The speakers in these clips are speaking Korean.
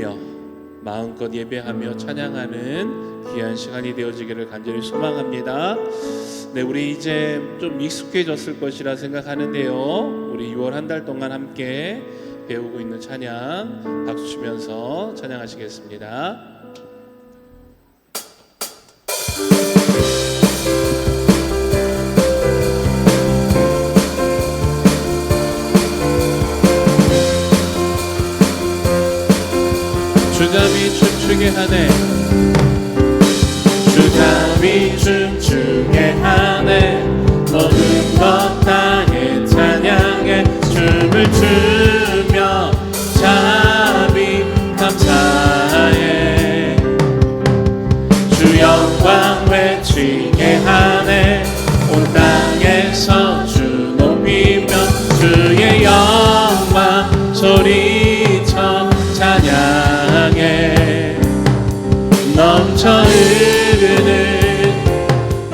누리며 마음껏 예배하며 찬양하는 귀한 시간이 되어지기를 간절히 소망합니다. 네, 우리 이제 좀 익숙해졌을 것이라 생각하는데요. 우리 6월 한 달 동안 함께 배우고 있는 찬양 박수 치면서 찬양하시겠습니다. 주감이 춤추게 하네, 주감이 춤추게 하네. 모든 것 다해 찬양해 춤을 추며 자비 감사해. 주 영광 외치게 하네. 온 땅에서 주 높이며 주의 영광 소리쳐 찬양해. 넘쳐 흐르는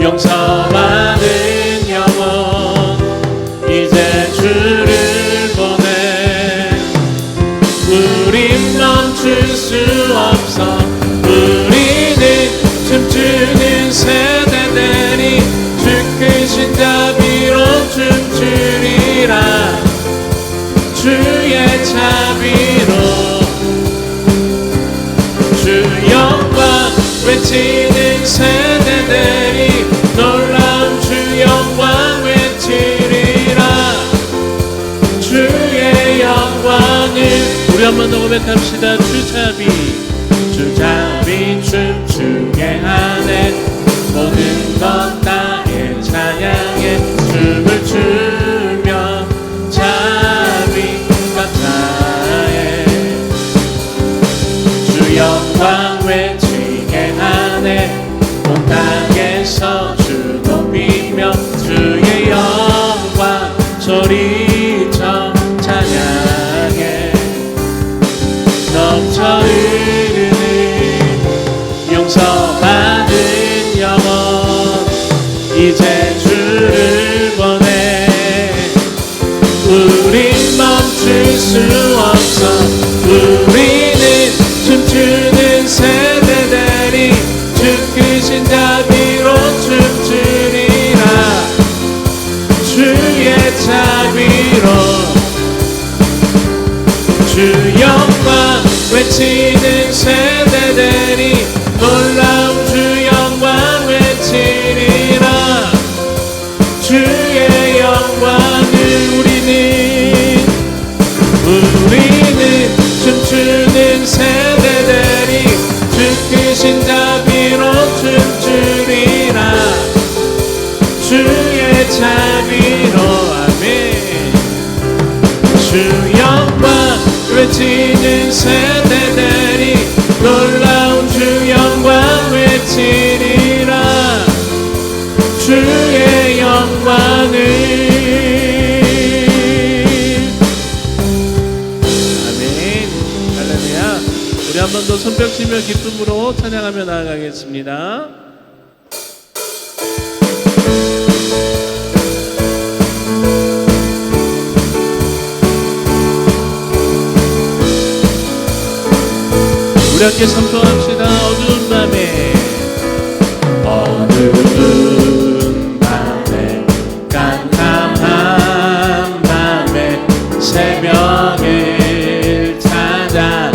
용서받은 영혼 이제 주를 보내. 우린 멈출 수 없어. 우리는 춤추는 세대들이 주 크신 자비로 춤추리라. 주의 자비로 주 영광 외치는 세대들이 놀라운 주 영광 외치리라. 주의 영광을 우리 한 번 더 고백합시다. 주 자비 춤추게 하네. 모든 것 다해 찬양해 춤을 추며 자비 감사해. 주 영광 외치게 하네. 온 땅에서 주 높이며 주의 영광 소리쳐 찬양해. 넘쳐 흐르는 용서받은 영혼 이제 주를 보내. 우린 멈출 수 없어. 우리는 춤추는 세대들이 주 크신 자비로 춤추리라. 주의 자비로 주 영광 외치는 세대들이 놀라운 주 영광 외치리라. 주의 영광을 우리는 춤추는 세대들이 주 크신 자비로 춤추리라. 주의 자비로 아멘. 주 영광 외치는 세대들이 놀라운 주 영광 외치리라. 주의 영광을 한 번 더 손뼉 치며 기쁨으로 찬양하며 나아가겠습니다. 우리 함께 선포합시다. 어두운 밤에 깜깜한 밤에 새벽을 찾아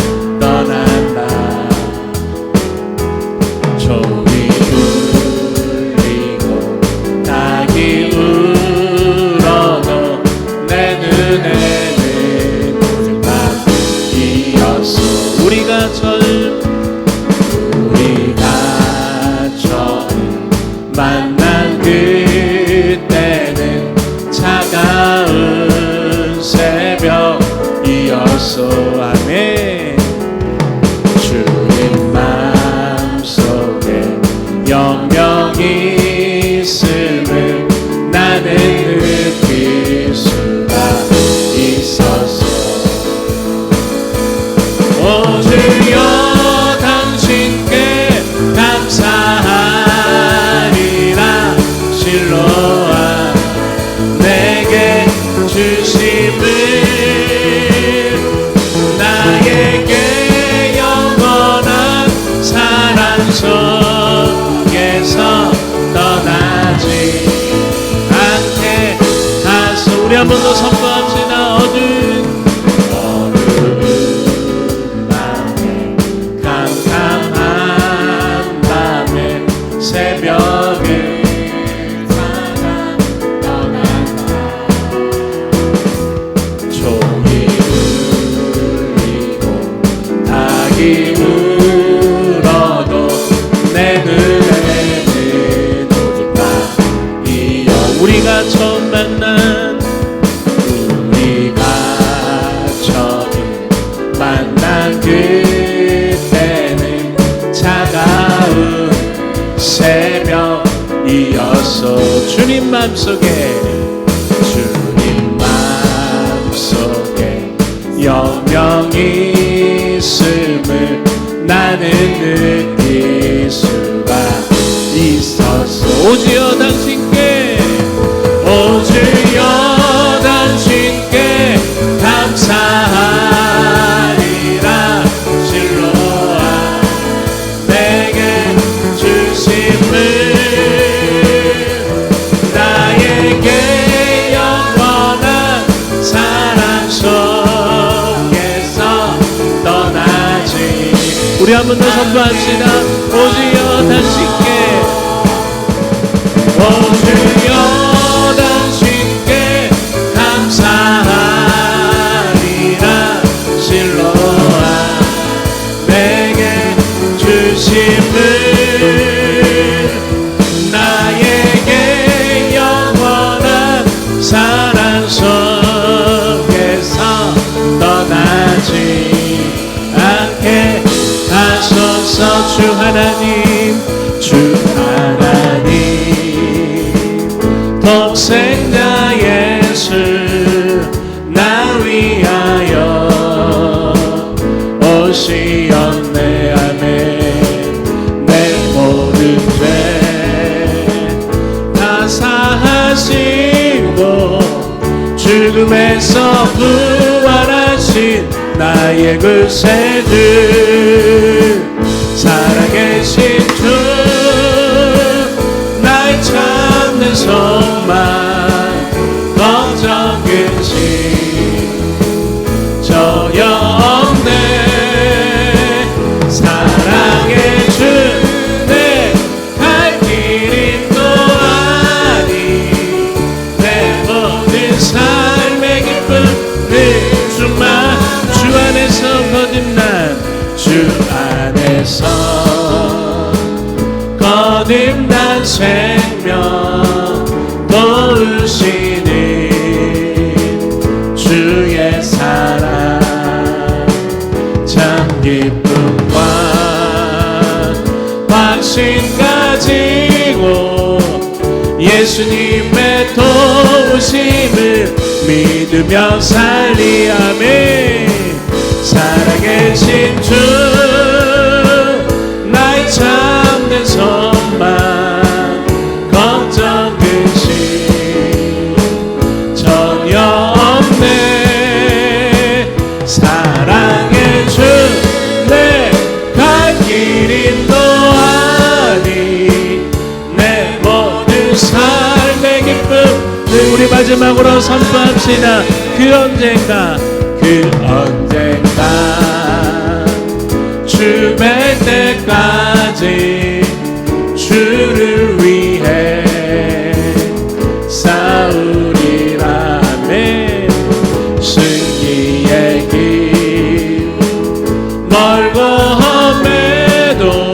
소리 울리고 낙이 울어도 내 눈에는 오직 밤이었어. 우리가 처음 만난 그때는 차가운 새벽이었어. 아멘. 주님 영명이 있음을 나는 느낄 수가 있었어. 오 주여 당신께 감사하리라. 실로와 내게 주심을 나에게 번 더 선포합시다. 어두운 밤에 캄캄한 밤에 새벽을 찾아 떠난다. 종이 울리고 닭이 울어도 내 눈에는 오직 밤이여. 우리가 처음 만난 그때는 차가운 새벽이었어. 주님 맘속에 영영이 있음을 나는 느낄 수가 있었어. 오지어 당신께 감사하리라. 실로와 내게 주심을 나에게 영원한 사랑 속에서 떠나지. 우리 한 번 더 선포합시다. 오지어 당신께 당신께 감사하리라. 실로와 내게 주심을 나에게 영원한 사랑 속에서 떠나지 않게 하소서. 주 하나님, 주 하나님, 독생자 예수 나 위하여 오시었네. 아멘. 내 모든 죄 다 사하시고 죽음에서 부활하신 나의 구세주, 살아계신 주, 나의 참된 소망, 걱정 근심 전혀 없네. 사랑의 주 내 갈 길이 또 아니 내 모든 삶의 기쁨을 주만 주 안에서 거듭난 주 안에서 거듭난 생명 도우시는 주의 사랑 참 기쁨과 확신 가지고 예수님의 도우심을 믿으며 살리아멘. 살아계신 주 나의 참된 소망, 걱정 근심 전혀 없네. 사랑의 주 내 갈 길이 또 아니 내 모든 삶의 기쁨. 우리 마지막으로 선포합시다. 그 언젠가 주 뵐 때까지 주를 위해 싸우리라. 아멘. 승리의 길 멀고 험해도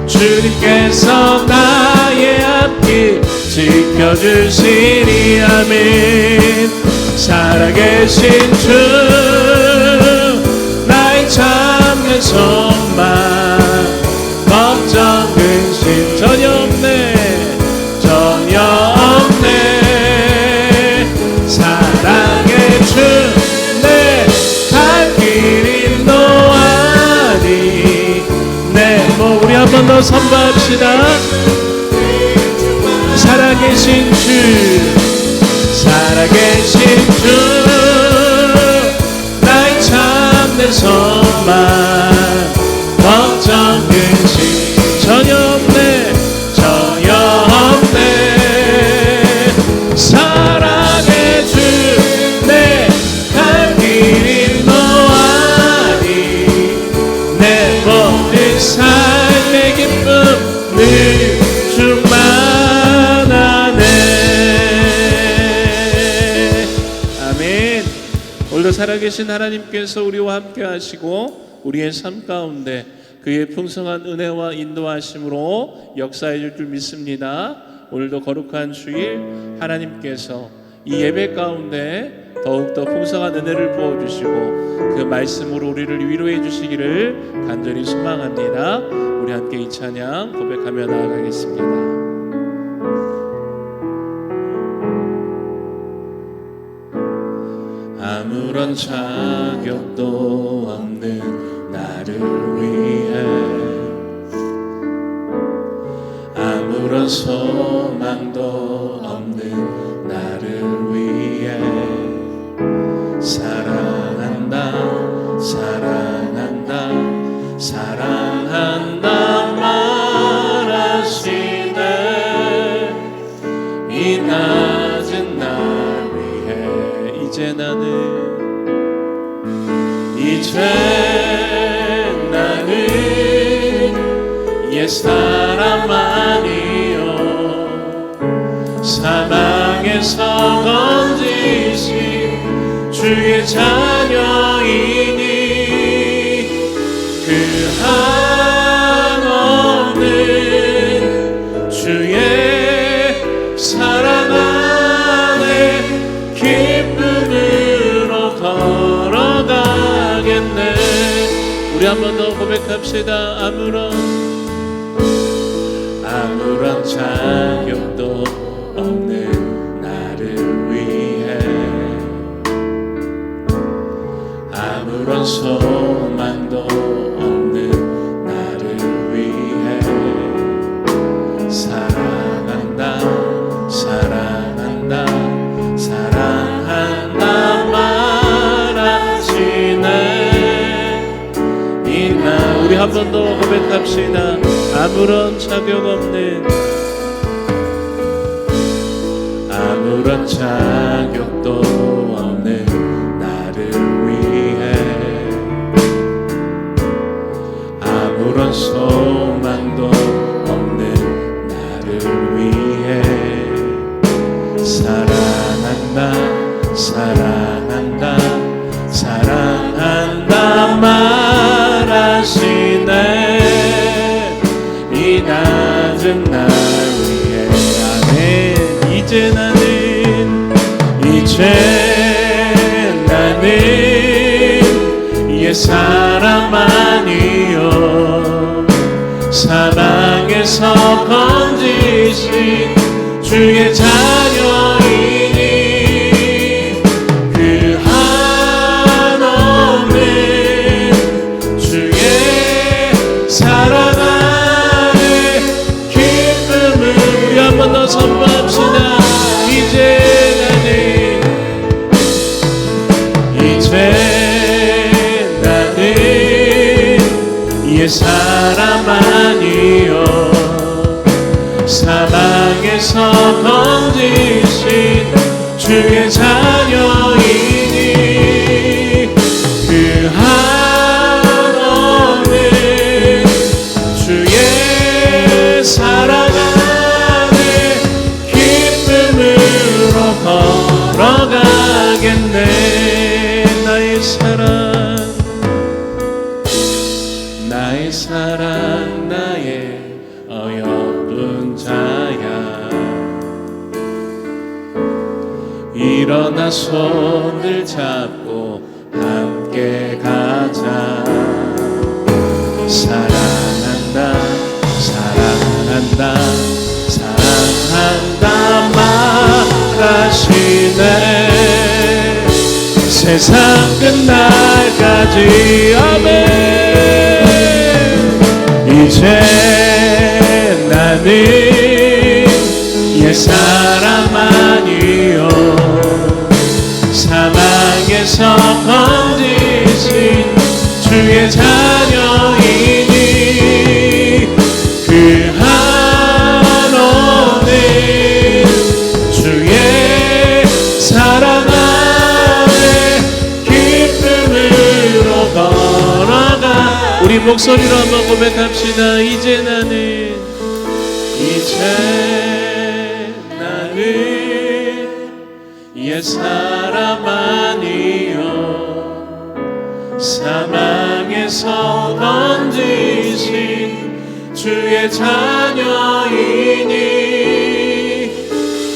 주님께서 나의 앞길 지켜주시리. 아멘. 살아계신 주 나의 참된 소망, 걱정 근심 전혀 없네. 전혀 없네. 사랑의 주 내 갈 길이 노하니 내 몸. 우리 한 번 더 선포합시다. 살아계신 주, 살아계신 주 나의 참된 소망, 걱정 근심 전혀 없네. 전혀 없네. 사랑의 주 살아계신 하나님께서 우리와 함께 하시고 우리의 삶 가운데 그의 풍성한 은혜와 인도하심으로 역사해 줄 믿습니다. 오늘도 거룩한 주일 하나님께서 이 예배 가운데 더욱더 풍성한 은혜를 부어주시고 그 말씀으로 우리를 위로해 주시기를 간절히 소망합니다. 우리 함께 이 찬양 고백하며 나아가겠습니다. 아무런 자격도 없는 나를 위해 아무런 소망도 없는 나를 위해 사랑한다 사랑한다 사랑한다 말하시네 이 낮은 날 위해 이제 나는 옛사람 아니요 사망에서 건지신 주의 자녀이니 그 한없는 주의 사랑 안에 기쁨으로 걸어가겠네. 우리 한 번 더 고백합시다. 아무런 자격도 없는 나를 위해 아무런 소망도 없는 나를 위해 사랑한다 사랑한다 사랑한다 말하시네 이날 우리 한 번 더 고백합시다. 아무런 자격 없는 아무런 자격도 없는 나를 위해 아무런 소망도 없는 나를 위해 사랑한다 사랑한다 사랑한다 말하시네 이 낮은 날 위해 아멘. 이제 나는 옛사람 아니요 사망에서 건지신 주의 자녀이니 그 한없는 주의 사랑 한 번 더 선포합시다. 이제 나는 옛사람 아니요 사망에서 건지신 주의 자녀이니 그 한없는 주의 사랑 걸어가겠네. 나의 사랑 나의 어여쁜 자야 일어나 손을 잡고 함께 가자 사랑한다 사랑한다 사랑한다 말하시네 세상 끝날까지 아멘. 이제 나는 옛사람 아니요 사망에서 건지신 주의 자녀이니 그 한없는 주의 사랑 안에 기쁨으로 걸어가 우리 목소리로 한번 고백합시다. 이제 나는 옛사람 아니요 사망에서 건지신 주의 자녀이니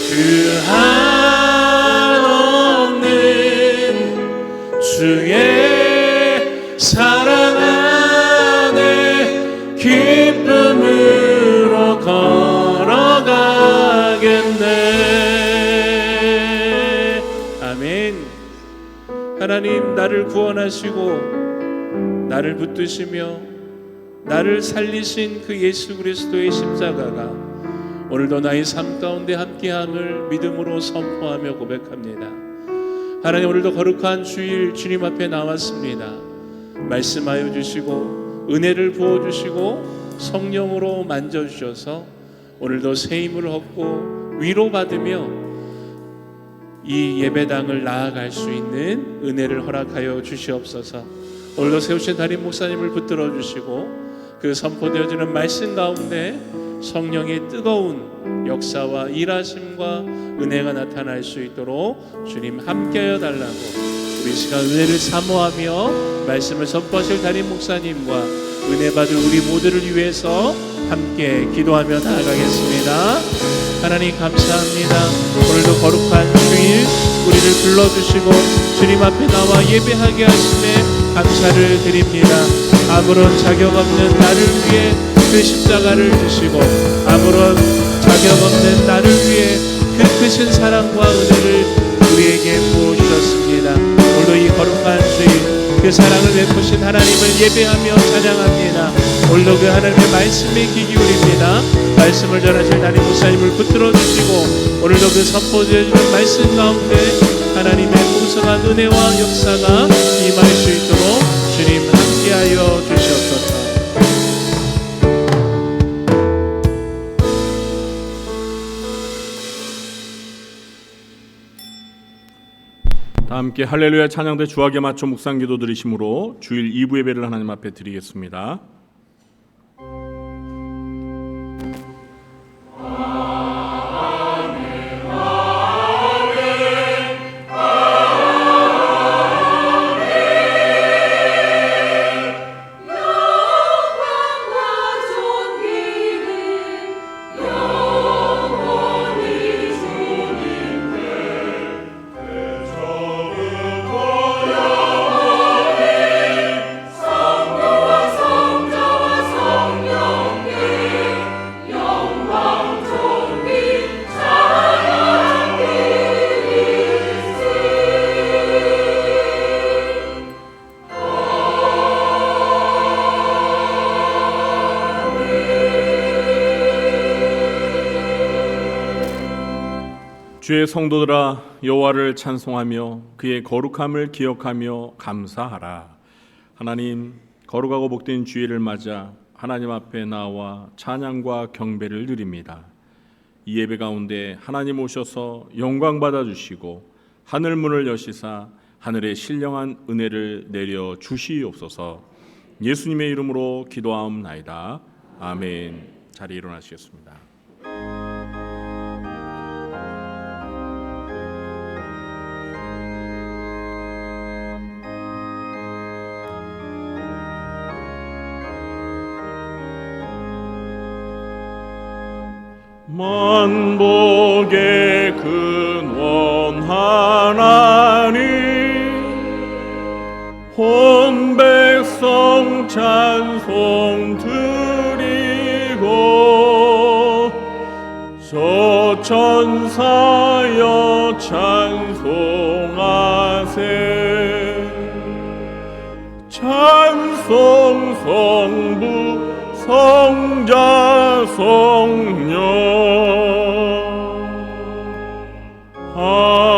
그 한없는 주의 사랑 안에 기쁨으로 걸어가겠네. 아멘. 하나님, 나를 구원하시고 나를 붙드시며 나를 살리신 그 예수 그리스도의 십자가가 오늘도 나의 삶 가운데 함께함을 믿음으로 선포하며 고백합니다. 하나님, 오늘도 거룩한 주일 주님 앞에 나왔습니다. 말씀하여 주시고 은혜를 부어주시고 성령으로 만져주셔서 오늘도 새 힘을 얻고 위로받으며 이 예배당을 나아갈 수 있는 은혜를 허락하여 주시옵소서. 오늘도 세우신 담임 목사님을 붙들어 주시고 그 선포되어지는 말씀 가운데 성령의 뜨거운 역사와 일하심과 은혜가 나타날 수 있도록 주님 함께하여 달라고 우리 시간 은혜를 사모하며 말씀을 선포하실 담임 목사님과 은혜 받을 우리 모두를 위해서 함께 기도하며 나아가겠습니다. 하나님 감사합니다. 오늘도 거룩한 주일 우리를 불러주시고 주님 앞에 나와 예배하게 하심에 감사를 드립니다. 아무런 자격 없는 나를 위해 그 십자가를 주시고 아무런 자격 없는 나를 위해 그 크신 사랑과 은혜를 우리에게 부어주셨습니다. 오늘도 이 거룩한 주일 그 사랑을 베푸신 하나님을 예배하며 찬양합니다. 오늘도 그 하나님의 말씀에 귀 기울입니다. 말씀을 전하실 담임 목사님을 붙들어 주시고 오늘도 그 선포되어지는 말씀 가운데 하나님의 풍성한 은혜와 역사가 임할 수 있도록 주님 함께하여 주시옵소서. 다 함께 할렐루야 찬양대 주하게 맞춰 묵상 기도 드리심으로 주일 2부 예배를 하나님 앞에 드리겠습니다. 주의 성도들아 여호와를 찬송하며 그의 거룩함을 기억하며 감사하라. 하나님, 거룩하고 복된 주일을 맞아 하나님 앞에 나와 찬양과 경배를 드립니다. 이 예배 가운데 하나님 오셔서 영광 받아주시고 하늘 문을 여시사 하늘의 신령한 은혜를 내려 주시옵소서. 예수님의 이름으로 기도하옵나이다. 아멘. 자리에 일어나시겠습니다. 만복의 근원 하나님 온 백성 찬송 드리고 저 천사여 찬송하세 찬송 성부 성자 성령 아멘.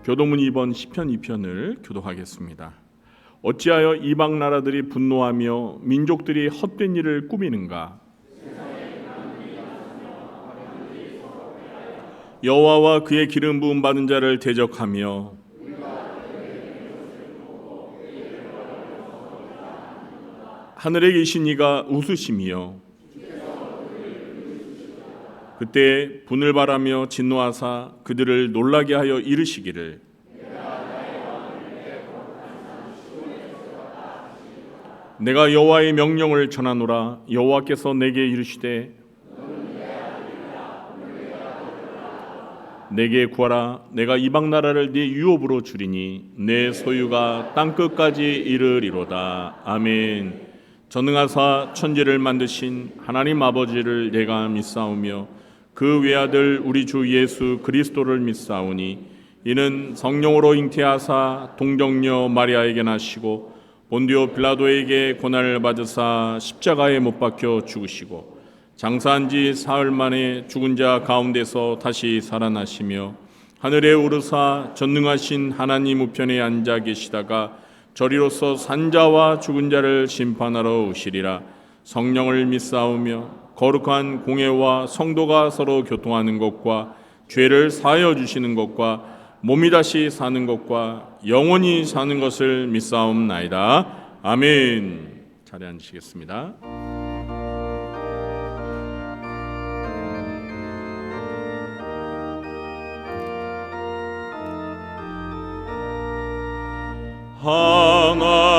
교도문 2번 시편 2편을 교독하겠습니다. 어찌하여 이방 나라들이 분노하며 민족들이 헛된 일을 꾸미는가? 여호와와 그의 기름 부음 받은 자를 대적하며 하늘에 계신 이가 웃으시며 그때 분을 발하며 진노하사 그들을 놀라게 하여 이르시기를 내가 여호와의 명령을 전하노라. 여호와께서 내게 이르시되 내게 구하라. 내가 이방 나라를 네 유업으로 주리니 내 소유가 땅 끝까지 이르리로다. 아멘. 전능하사 천지를 만드신 하나님 아버지를 내가 믿사오며 그 외아들 우리 주 예수 그리스도를 믿사오니 이는 성령으로 잉태하사 동정녀 마리아에게 나시고 본디오 빌라도에게 고난을 받으사 십자가에 못 박혀 죽으시고 장사한 지 사흘 만에 죽은 자 가운데서 다시 살아나시며 하늘에 오르사 전능하신 하나님 우편에 앉아 계시다가 저리로서 산자와 죽은 자를 심판하러 오시리라. 성령을 믿사오며 거룩한 공회와 성도가 서로 교통하는 것과 죄를 사하여 주시는 것과 몸이 다시 사는 것과 영원히 사는 것을 믿사옵나이다. 아멘. 자리에 앉으시겠습니다.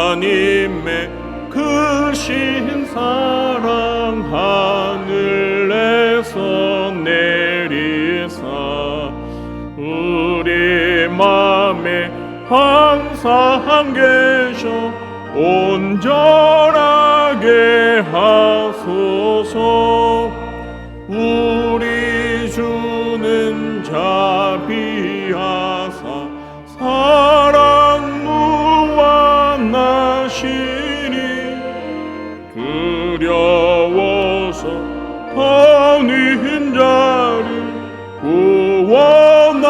하나님의 크신 사랑 하늘에서 내리사 우리 맘에 항상 계셔 온전하게 하소서. 우리 주는 자비하사 사랑 무한하시니 두려워서 터는 자를 구원하여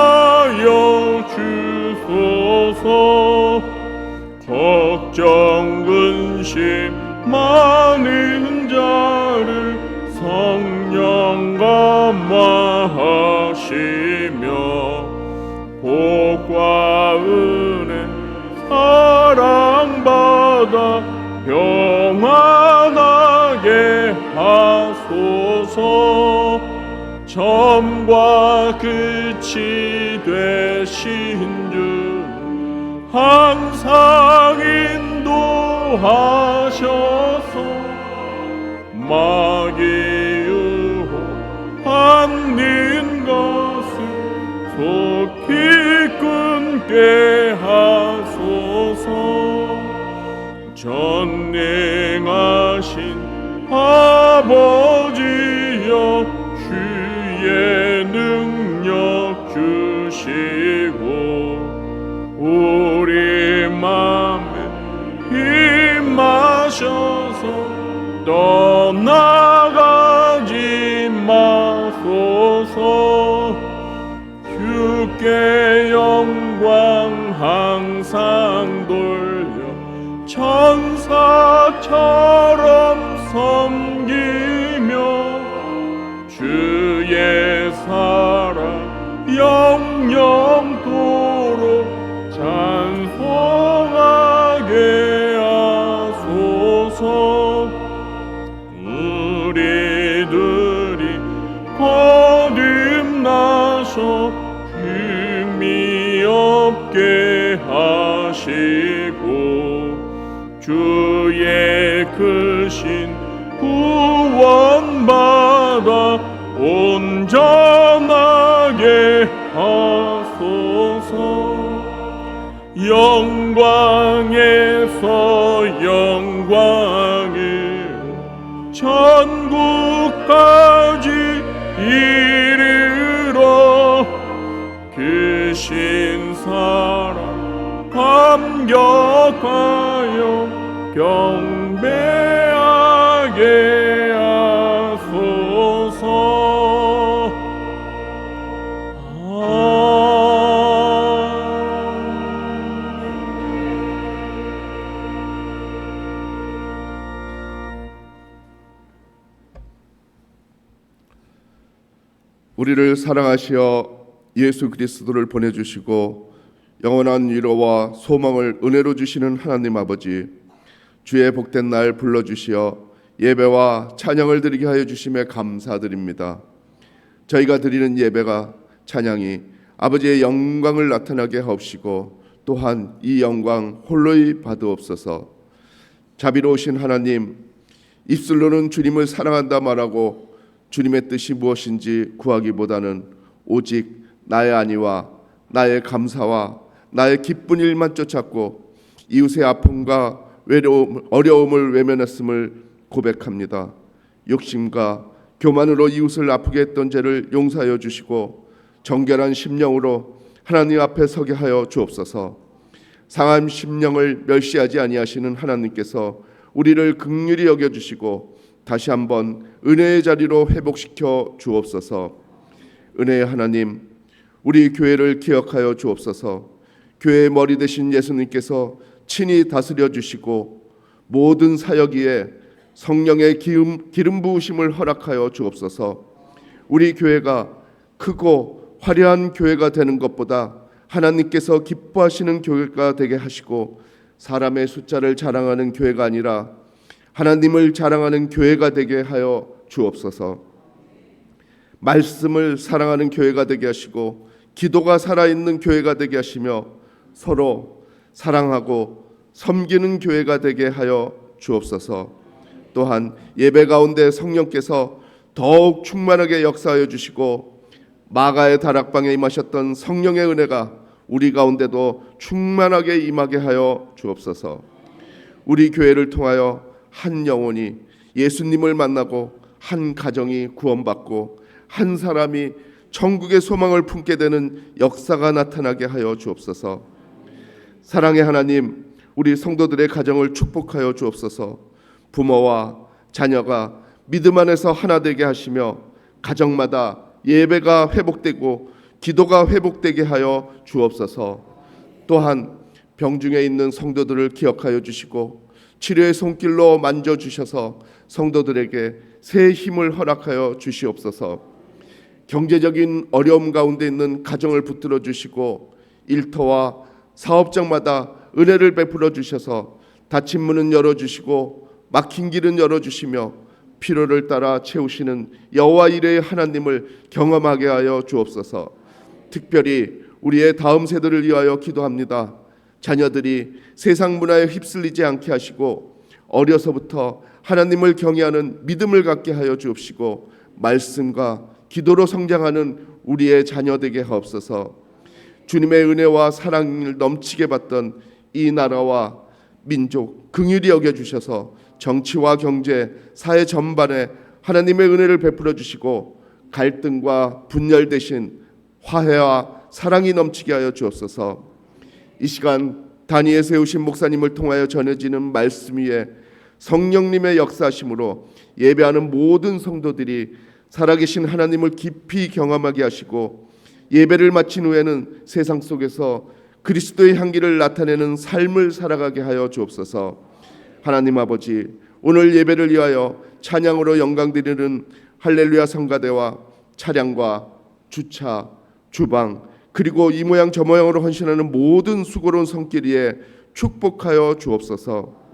주소서. 걱정 근심 많은 자를 성령 감화하시며 복과 은혜 사랑받아 평안하게 하소서. 처음과 끝이 되신 주 항상 인도하셔서 마귀 유혹하는 것을 속히 끊게 하소서. 전능하신 아버지여 주의 능력 주시고 우리 맘에 힘하셔서 떠나가지 마소서. 주께 영광 항상 돌려 천사처럼 섬기며 주의 사랑 영영토록 찬송하게 하소서. 우리들이 거듭나서 흠이 없게 하시고 주의 크신 구원받아 온전하게 하소서. 영광에서 영광을 천국까지 이르러 크신 사랑 감격하여 경배하게 하소서. 우리를 사랑하시어 예수 그리스도를 보내주시고 영원한 위로와 소망을 은혜로 주시는 하나님 아버지, 주의 복된 날 불러주시어 예배와 찬양을 드리게 하여 주심에 감사드립니다. 저희가 드리는 예배가 찬양이 아버지의 영광을 나타나게 하옵시고 또한 이 영광 홀로이 받으옵소서. 자비로우신 하나님, 입술로는 주님을 사랑한다 말하고 주님의 뜻이 무엇인지 구하기보다는 오직 나의 안위와 나의 감사와 나의 기쁜 일만 쫓았고 이웃의 아픔과 외로움, 어려움을 외면했음을 고백합니다. 욕심과 교만으로 이웃을 아프게 했던 죄를 용서하여 주시고 정결한 심령으로 하나님 앞에 서게 하여 주옵소서. 상한 심령을 멸시하지 아니하시는 하나님께서 우리를 긍휼히 여겨주시고 다시 한번 은혜의 자리로 회복시켜 주옵소서. 은혜의 하나님, 우리 교회를 기억하여 주옵소서. 교회의 머리 되신 예수님께서 친히 다스려 주시고 모든 사역위에 성령의 기름 부으심을 허락하여 주옵소서. 우리 교회가 크고 화려한 교회가 되는 것보다 하나님께서 기뻐하시는 교회가 되게 하시고 사람의 숫자를 자랑하는 교회가 아니라 하나님을 자랑하는 교회가 되게 하여 주옵소서. 말씀을 사랑하는 교회가 되게 하시고 기도가 살아있는 교회가 되게 하시며 서로 사랑하고 섬기는 교회가 되게 하여 주옵소서. 또한 예배 가운데 성령께서 더욱 충만하게 역사하여 주시고 마가의 다락방에 임하셨던 성령의 은혜가 우리 가운데도 충만하게 임하게 하여 주옵소서. 우리 교회를 통하여 한 영혼이 예수님을 만나고 한 가정이 구원받고 한 사람이 천국의 소망을 품게 되는 역사가 나타나게 하여 주옵소서. 사랑의 하나님, 우리 성도들의 가정을 축복하여 주옵소서. 부모와 자녀가 믿음 안에서 하나 되게 하시며 가정마다 예배가 회복되고 기도가 회복되게 하여 주옵소서. 또한 병중에 있는 성도들을 기억하여 주시고 치료의 손길로 만져주셔서 성도들에게 새 힘을 허락하여 주시옵소서. 경제적인 어려움 가운데 있는 가정을 붙들어 주시고 일터와 사업장마다 은혜를 베풀어 주셔서 닫힌 문은 열어주시고 막힌 길은 열어주시며 필요를 따라 채우시는 여호와 이레의 하나님을 경험하게 하여 주옵소서. 특별히 우리의 다음 세대를 위하여 기도합니다. 자녀들이 세상 문화에 휩쓸리지 않게 하시고 어려서부터 하나님을 경외하는 믿음을 갖게 하여 주옵시고 말씀과 기도로 성장하는 우리의 자녀 되게 하옵소서. 주님의 은혜와 사랑을 넘치게 받던 이 나라와 민족 긍휼히 여겨주셔서 정치와 경제, 사회 전반에 하나님의 은혜를 베풀어 주시고 갈등과 분열 대신 화해와 사랑이 넘치게 하여 주옵소서. 이 시간 단위에 세우신 목사님을 통하여 전해지는 말씀 위에 성령님의 역사하심으로 예배하는 모든 성도들이 살아계신 하나님을 깊이 경험하게 하시고 예배를 마친 후에는 세상 속에서 그리스도의 향기를 나타내는 삶을 살아가게 하여 주옵소서. 하나님 아버지, 오늘 예배를 위하여 찬양으로 영광드리는 할렐루야 성가대와 차량과 주차, 주방 그리고 이 모양 저 모양으로 헌신하는 모든 수고로운 손길에 축복하여 주옵소서.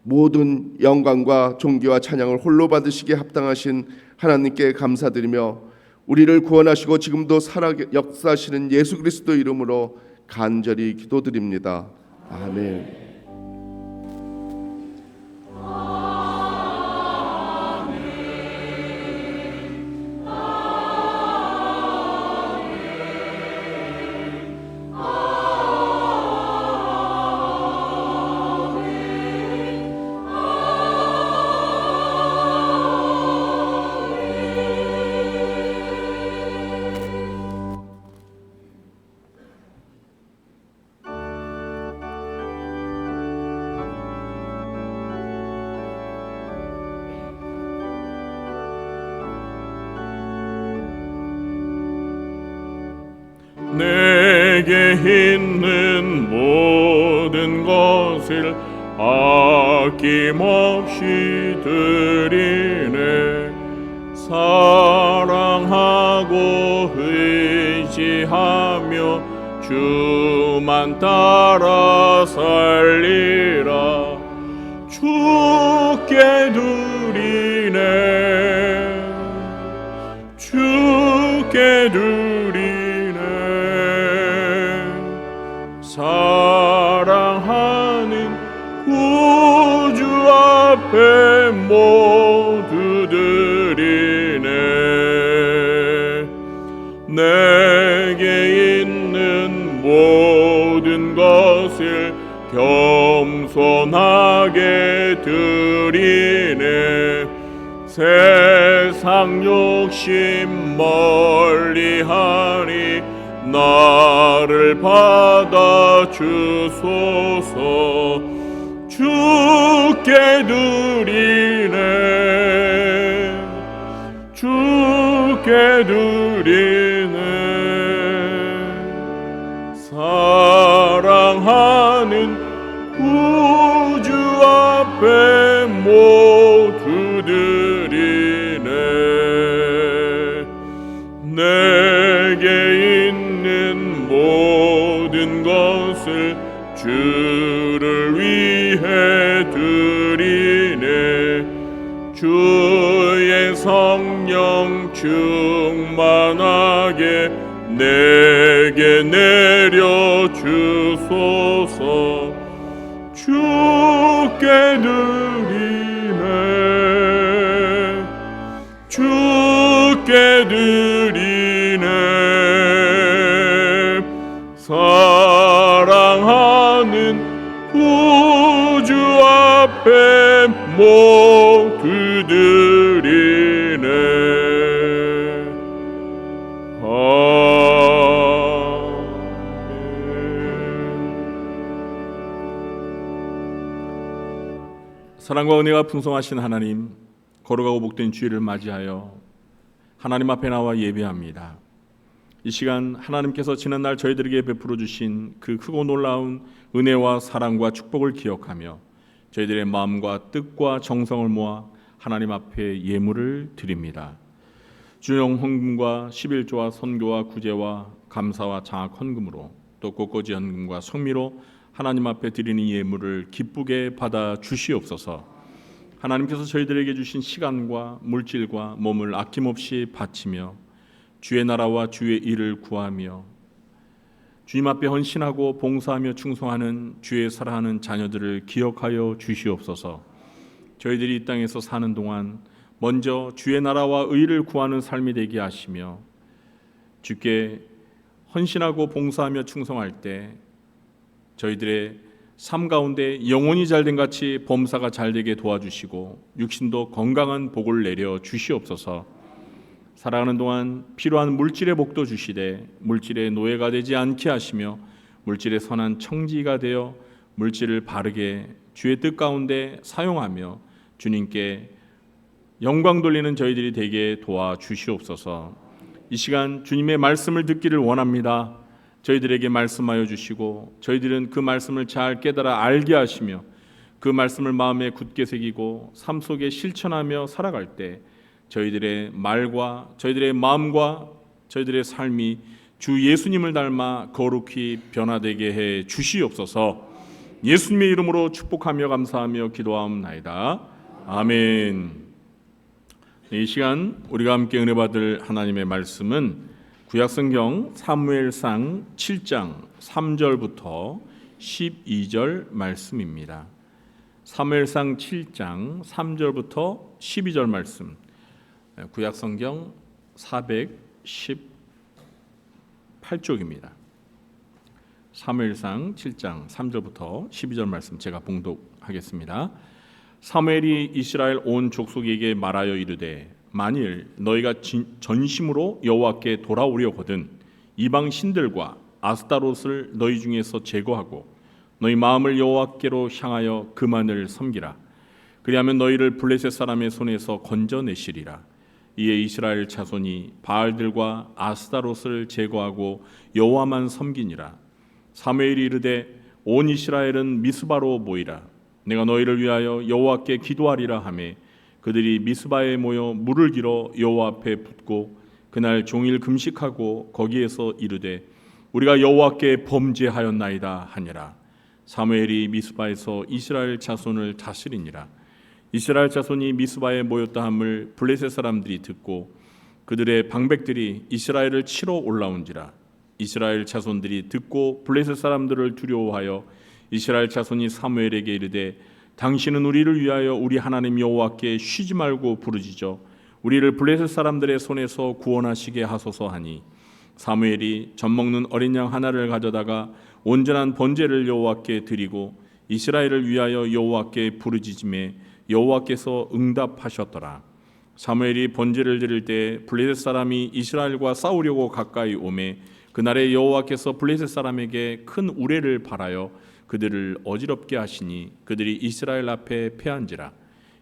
모든 영광과 존귀와 찬양을 홀로 받으시기에 합당하신 하나님께 감사드리며 우리를 구원하시고 지금도 살아 역사하시는 예수 그리스도 이름으로 간절히 기도드립니다. 아멘. 내게 있는 모든 것을 아낌없이 드리네. 사랑하고 의지하며 주만 따라 살리라. 주께 드리네. 주 앞에 모두 드리네. 내게 있는 모든 것을 겸손하게 드리네. 세상 욕심 멀리하니 나를 받아 주소서. 주께 드리네. 주께 드리네. 사랑하는 구주 앞에 모두 드리네. 내게 있는 모든 것을 주를 위해 드리네. 주의 성령 충만하게 내게 내려 주소서. 주께 드리네. 주께 드리네. 사랑하는 구주 앞에 모두 드리네. 사랑과 은혜가 풍성하신 하나님, 거룩하고 복된 주일을 맞이하여 하나님 앞에 나와 예배합니다. 이 시간 하나님께서 지난날 저희들에게 베풀어 주신 그 크고 놀라운 은혜와 사랑과 축복을 기억하며 저희들의 마음과 뜻과 정성을 모아 하나님 앞에 예물을 드립니다. 주영 헌금과 11조와 선교와 구제와 감사와 장학 헌금으로 또 꽃꽂이 헌금과 성미로 하나님 앞에 드리는 예물을 기쁘게 받아 주시옵소서. 하나님께서 저희들에게 주신 시간과 물질과 몸을 아낌없이 바치며 주의 나라와 주의 일을 구하며 주님 앞에 헌신하고 봉사하며 충성하는 주의 사랑하는 자녀들을 기억하여 주시옵소서. 저희들이 이 땅에서 사는 동안 먼저 주의 나라와 의를 구하는 삶이 되게 하시며 주께 헌신하고 봉사하며 충성할 때 저희들의 삶 가운데 영혼이 잘된 같이 범사가 잘되게 도와주시고 육신도 건강한 복을 내려 주시옵소서. 살아가는 동안 필요한 물질의 복도 주시되 물질의 노예가 되지 않게 하시며 물질의 선한 청지가 되어 물질을 바르게 주의 뜻 가운데 사용하며 주님께 영광 돌리는 저희들이 되게 도와주시옵소서. 이 시간 주님의 말씀을 듣기를 원합니다. 저희들에게 말씀하여 주시고 저희들은 그 말씀을 잘 깨달아 알게 하시며 그 말씀을 마음에 굳게 새기고 삶 속에 실천하며 살아갈 때 저희들의 말과 저희들의 마음과 저희들의 삶이 주 예수님을 닮아 거룩히 변화되게 해 주시옵소서. 예수님의 이름으로 축복하며 감사하며 기도하옵나이다. 아멘. 이 시간 우리가 함께 은혜 받을 하나님의 말씀은 구약성경 사무엘상 7장 3절부터 12절 말씀입니다. 사무엘상 7장 3절부터 12절 말씀. 구약성경 418쪽입니다. 사무엘상 7장 3절부터 12절 말씀 제가 봉독하겠습니다. 사무엘이 이스라엘 온 족속에게 말하여 이르되 만일 너희가 전심으로 여호와께 돌아오려거든 이방 신들과 아스타롯을 너희 중에서 제거하고 너희 마음을 여호와께로 향하여 그만을 섬기라. 그리하면 너희를 블레셋 사람의 손에서 건져내시리라. 이에 이스라엘 자손이 바알들과 아스타롯을 제거하고 여호와만 섬기니라. 사무엘이 이르되 온 이스라엘은 미스바로 모이라. 내가 너희를 위하여 여호와께 기도하리라 하매 그들이 미스바에 모여 물을 길어 여호와 앞에 붓고 그날 종일 금식하고 거기에서 이르되 우리가 여호와께 범죄하였나이다 하니라. 사무엘이 미스바에서 이스라엘 자손을 다스리니라. 이스라엘 자손이 미스바에 모였다 함을 블레셋 사람들이 듣고 그들의 방백들이 이스라엘을 치러 올라온지라. 이스라엘 자손들이 듣고 블레셋 사람들을 두려워하여 이스라엘 자손이 사무엘에게 이르되 당신은 우리를 위하여 우리 하나님 여호와께 쉬지 말고 부르짖어 우리를 블레셋 사람들의 손에서 구원하시게 하소서 하니 사무엘이 젖 먹는 어린 양 하나를 가져다가 온전한 번제를 여호와께 드리고 이스라엘을 위하여 여호와께 부르짖음에 여호와께서 응답하셨더라. 사무엘이 번제를 드릴 때 블레셋 사람이 이스라엘과 싸우려고 가까이 오매 그날에 여호와께서 블레셋 사람에게 큰 우레를 발하여 그들을 어지럽게 하시니 그들이 이스라엘 앞에 패한지라.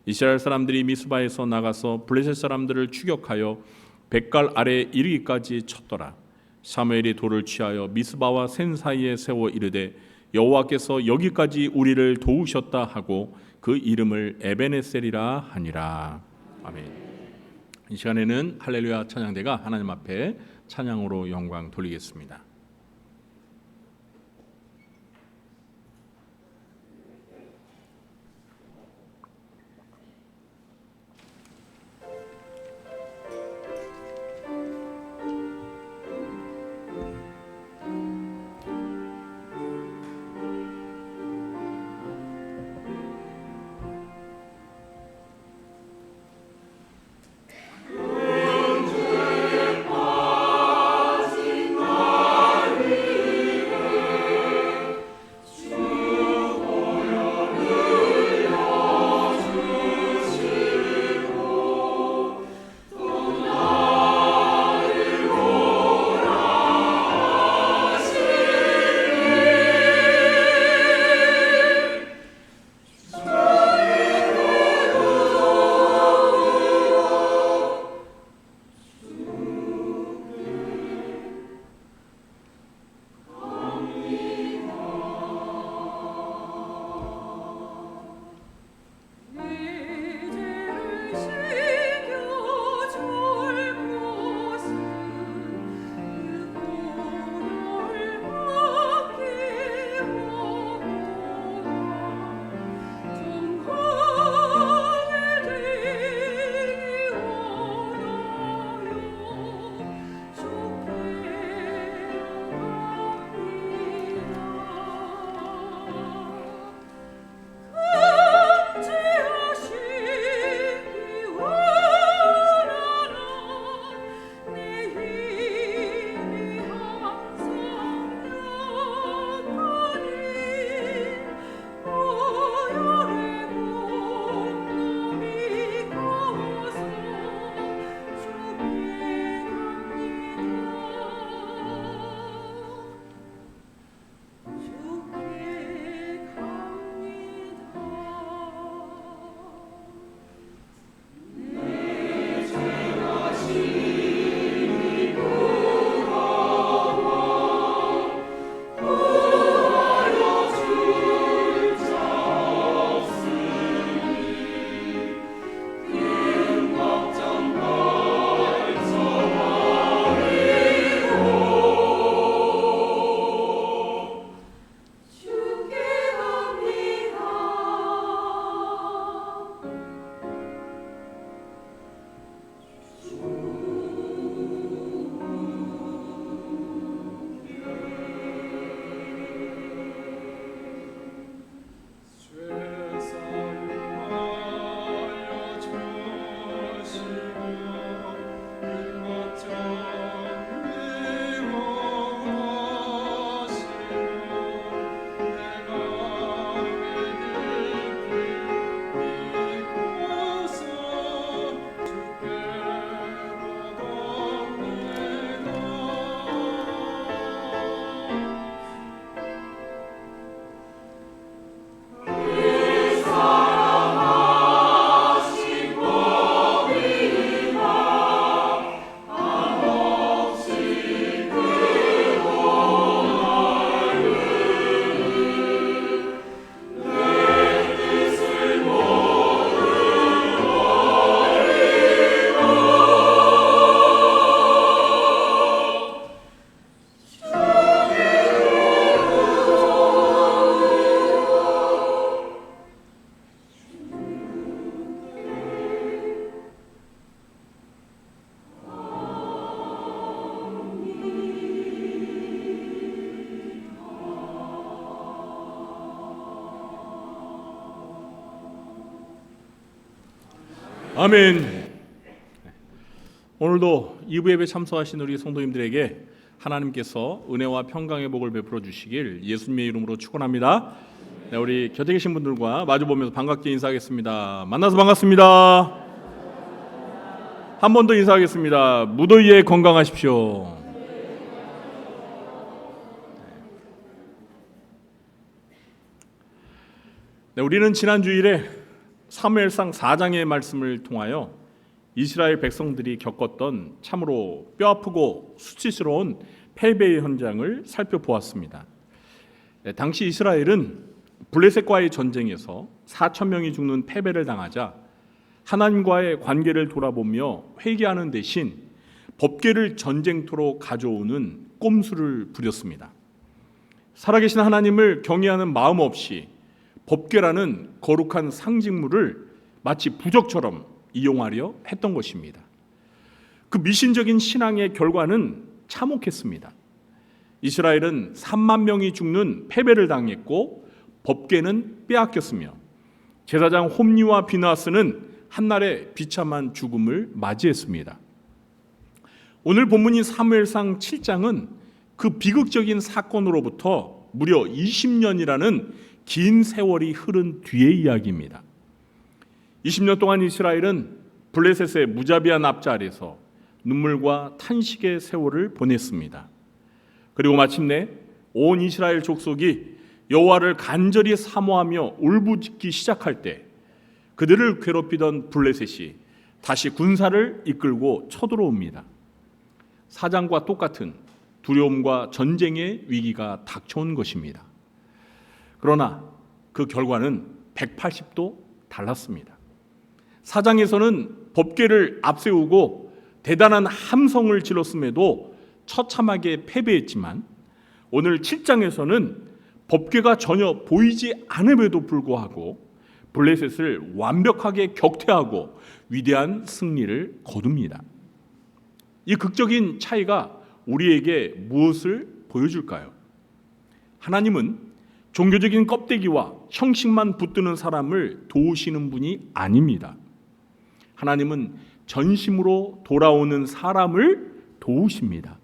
이스라엘 사람들이 미스바에서 나가서 블레셋 사람들을 추격하여 뱃갈 아래 이르기까지 쳤더라. 사무엘이 돌을 취하여 미스바와 센 사이에 세워 이르되 여호와께서 여기까지 우리를 도우셨다 하고 그 이름을 에베네셀이라 하니라. 아멘. 이 시간에는 할렐루야 찬양대가 하나님 앞에 찬양으로 영광 돌리겠습니다. 아멘. 오늘도 2부 예배 참석하신 우리 성도님들에게 하나님께서 은혜와 평강의 복을 베풀어 주시길 예수님의 이름으로 축원합니다. 네, 우리 곁에 계신 분들과 마주 보면서 반갑게 인사하겠습니다. 만나서 반갑습니다. 한 번 더 인사하겠습니다. 무더위에 건강하십시오. 네, 우리는 지난 주일에 사무엘상 4장의 말씀을 통하여 이스라엘 백성들이 겪었던 참으로 뼈아프고 수치스러운 패배의 현장을 살펴보았습니다. 네, 당시 이스라엘은 블레셋과의 전쟁에서 4천 명이 죽는 패배를 당하자 하나님과의 관계를 돌아보며 회개하는 대신 법궤를 전쟁터로 가져오는 꼼수를 부렸습니다. 살아계신 하나님을 경외하는 마음 없이 법궤라는 거룩한 상징물을 마치 부적처럼 이용하려 했던 것입니다. 그 미신적인 신앙의 결과는 참혹했습니다. 이스라엘은 3만 명이 죽는 패배를 당했고 법궤는 빼앗겼으며 제사장 홈리와 비나스는 한날의 비참한 죽음을 맞이했습니다. 오늘 본문인 사무엘상 7장은 그 비극적인 사건으로부터 무려 20년이라는 긴 세월이 흐른 뒤의 이야기입니다. 20년 동안 이스라엘은 블레셋의 무자비한 압제 아래서 눈물과 탄식의 세월을 보냈습니다. 그리고 마침내 온 이스라엘 족속이 여호와를 간절히 사모하며 울부짖기 시작할 때 그들을 괴롭히던 블레셋이 다시 군사를 이끌고 쳐들어옵니다. 사장과 똑같은 두려움과 전쟁의 위기가 닥쳐온 것입니다. 그러나 그 결과는 180도 달랐습니다. 사장에서는 법궤를 앞세우고 대단한 함성을 질렀음에도 처참하게 패배했지만 오늘 7장에서는 법궤가 전혀 보이지 않음에도 불구하고 블레셋을 완벽하게 격퇴하고 위대한 승리를 거둡니다. 이 극적인 차이가 우리에게 무엇을 보여줄까요? 하나님은 종교적인 껍데기와 형식만 붙드는 사람을 도우시는 분이 아닙니다. 하나님은 전심으로 돌아오는 사람을 도우십니다.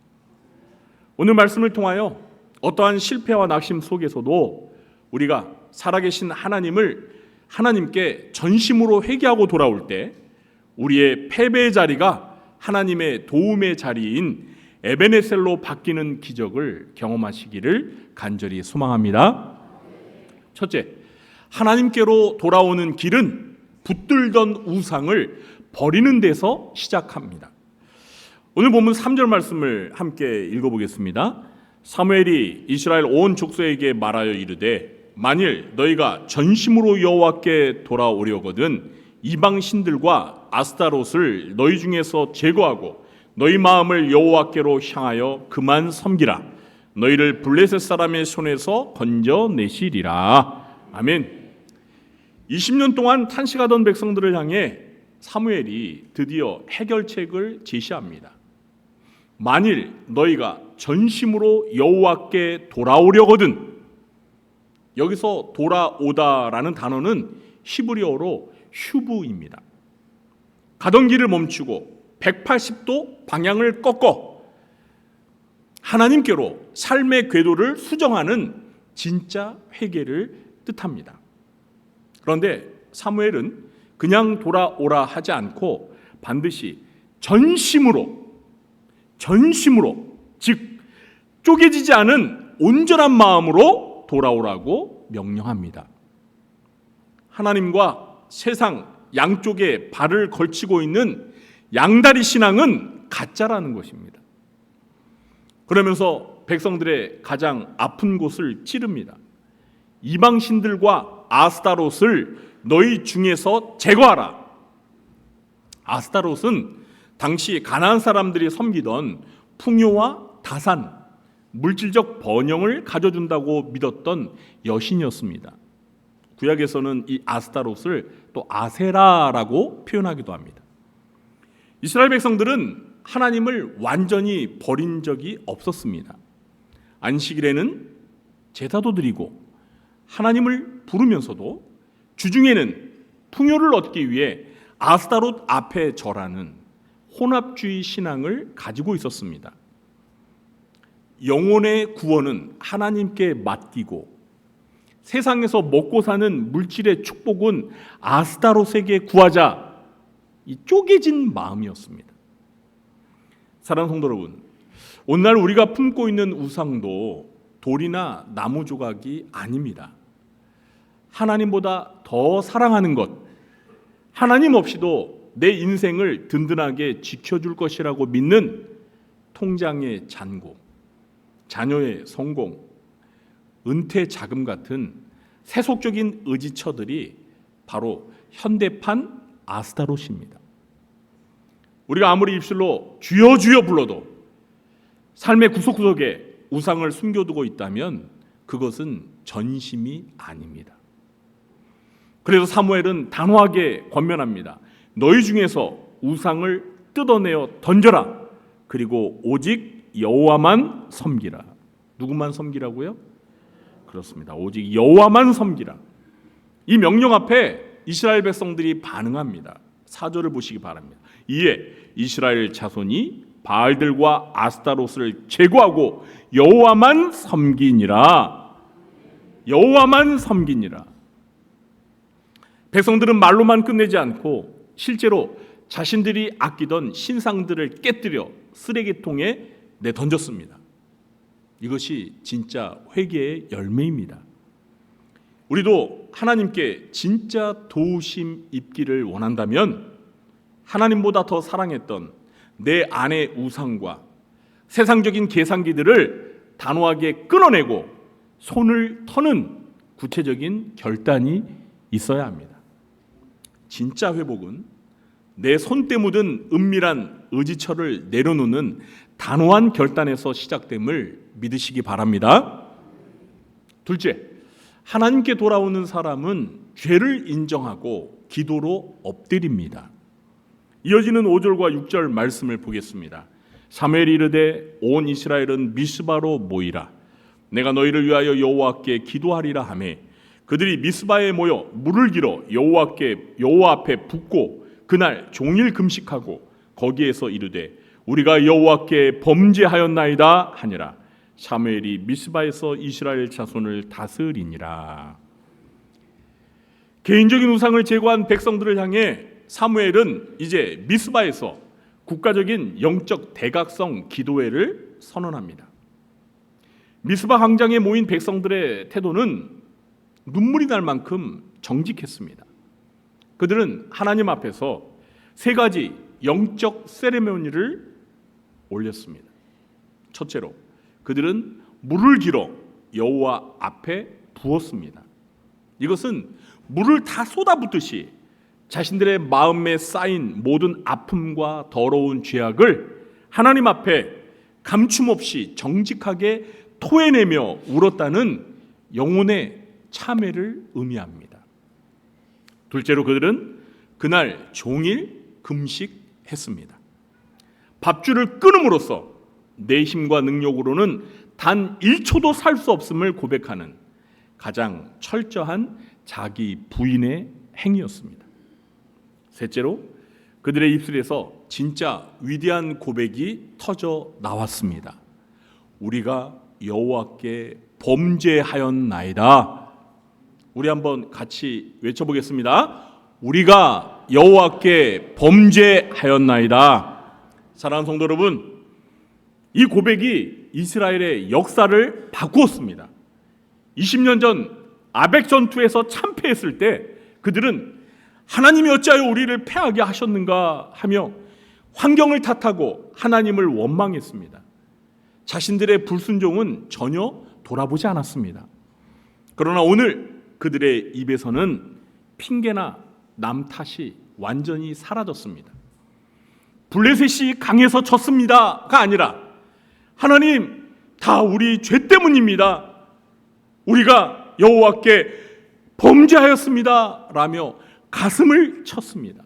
오늘 말씀을 통하여 어떠한 실패와 낙심 속에서도 우리가 살아계신 하나님께 전심으로 회개하고 돌아올 때 우리의 패배의 자리가 하나님의 도움의 자리인 에베네셀로 바뀌는 기적을 경험하시기를 간절히 소망합니다. 첫째, 하나님께로 돌아오는 길은 붙들던 우상을 버리는 데서 시작합니다. 오늘 본문 3절 말씀을 함께 읽어보겠습니다. 사무엘이 이스라엘 온 족속에게 말하여 이르되 만일 너희가 전심으로 여호와께 돌아오려거든 이방 신들과 아스타롯을 너희 중에서 제거하고 너희 마음을 여호와께로 향하여 그만 섬기라. 너희를 블레셋 사람의 손에서 건져내시리라. 아멘. 20년 동안 탄식하던 백성들을 향해 사무엘이 드디어 해결책을 제시합니다. 만일 너희가 전심으로 여호와께 돌아오려거든, 여기서 돌아오다라는 단어는 히브리어로 휴브입니다. 가던 길을 멈추고 180도 방향을 꺾어 하나님께로 삶의 궤도를 수정하는 진짜 회개를 뜻합니다. 그런데 사무엘은 그냥 돌아오라 하지 않고 반드시 전심으로, 즉 쪼개지지 않은 온전한 마음으로 돌아오라고 명령합니다. 하나님과 세상 양쪽에 발을 걸치고 있는 양다리 신앙은 가짜라는 것입니다. 그러면서 백성들의 가장 아픈 곳을 찌릅니다. 이방신들과 아스타롯을 너희 중에서 제거하라. 아스타롯은 당시 가나안 사람들이 섬기던 풍요와 다산, 물질적 번영을 가져준다고 믿었던 여신이었습니다. 구약에서는 이 아스타롯을 또 아세라라고 표현하기도 합니다. 이스라엘 백성들은 하나님을 완전히 버린 적이 없었습니다. 안식일에는 제사도 드리고 하나님을 부르면서도 주중에는 풍요를 얻기 위해 아스타롯 앞에 절하는 혼합주의 신앙을 가지고 있었습니다. 영혼의 구원은 하나님께 맡기고 세상에서 먹고 사는 물질의 축복은 아스타롯에게 구하자, 이 쪼개진 마음이었습니다. 사랑하는 성도 여러분, 오늘날 우리가 품고 있는 우상도 돌이나 나무 조각이 아닙니다. 하나님보다 더 사랑하는 것, 하나님 없이도 내 인생을 든든하게 지켜줄 것이라고 믿는 통장의 잔고, 자녀의 성공, 은퇴 자금 같은 세속적인 의지처들이 바로 현대판 아스타롯입니다. 우리가 아무리 입술로 주여 주여 불러도 삶의 구석구석에 우상을 숨겨두고 있다면 그것은 전심이 아닙니다. 그래서 사무엘은 단호하게 권면합니다. 너희 중에서 우상을 뜯어내어 던져라. 그리고 오직 여호와만 섬기라. 누구만 섬기라고요? 그렇습니다. 오직 여호와만 섬기라. 이 명령 앞에 이스라엘 백성들이 반응합니다. 4절을 보시기 바랍니다. 이에 이스라엘 자손이 바알들과 아스타롯을 제거하고 여호와만 섬기니라. 여호와만 섬기니라. 백성들은 말로만 끝내지 않고 실제로 자신들이 아끼던 신상들을 깨뜨려 쓰레기통에 내던졌습니다. 이것이 진짜 회개의 열매입니다. 우리도 하나님께 진짜 도우심 입기를 원한다면 하나님보다 더 사랑했던 내 안의 우상과 세상적인 계산기들을 단호하게 끊어내고 손을 터는 구체적인 결단이 있어야 합니다. 진짜 회복은 내 손때 묻은 은밀한 의지처를 내려놓는 단호한 결단에서 시작됨을 믿으시기 바랍니다. 둘째, 하나님께 돌아오는 사람은 죄를 인정하고 기도로 엎드립니다. 이어지는 5절과 6절 말씀을 보겠습니다. 사무엘이 이르되 온 이스라엘은 미스바로 모이라. 내가 너희를 위하여 여호와께 기도하리라 하매 그들이 미스바에 모여 물을 길어 여호와 앞에 붓고 그날 종일 금식하고 거기에서 이르되 우리가 여호와께 범죄하였나이다 하니라. 사무엘이 미스바에서 이스라엘 자손을 다스리니라. 개인적인 우상을 제거한 백성들을 향해 사무엘은 이제 미스바에서 국가적인 영적 대각성 기도회를 선언합니다. 미스바 광장에 모인 백성들의 태도는 눈물이 날 만큼 정직했습니다. 그들은 하나님 앞에서 세 가지 영적 세레모니를 올렸습니다. 첫째로 그들은 물을 길어 여호와 앞에 부었습니다. 이것은 물을 다 쏟아붓듯이 자신들의 마음에 쌓인 모든 아픔과 더러운 죄악을 하나님 앞에 감춤없이 정직하게 토해내며 울었다는 영혼의 참회를 의미합니다. 둘째로 그들은 그날 종일 금식했습니다. 밥줄을 끊음으로써 내 힘과 능력으로는 단 1초도 살 수 없음을 고백하는 가장 철저한 자기 부인의 행위였습니다. 셋째로 그들의 입술에서 진짜 위대한 고백이 터져 나왔습니다. 우리가 여호와께 범죄하였나이다. 우리 한번 같이 외쳐보겠습니다. 우리가 여호와께 범죄하였나이다. 사랑하는 성도 여러분, 이 고백이 이스라엘의 역사를 바꾸었습니다. 20년 전 아벡 전투에서 참패했을 때 그들은 하나님이 어찌하여 우리를 패하게 하셨는가 하며 환경을 탓하고 하나님을 원망했습니다. 자신들의 불순종은 전혀 돌아보지 않았습니다. 그러나 오늘 그들의 입에서는 핑계나 남 탓이 완전히 사라졌습니다. 블레셋이 강해서 졌습니다가 아니라 하나님, 다 우리 죄 때문입니다. 우리가 여호와께 범죄하였습니다 라며 가슴을 쳤습니다.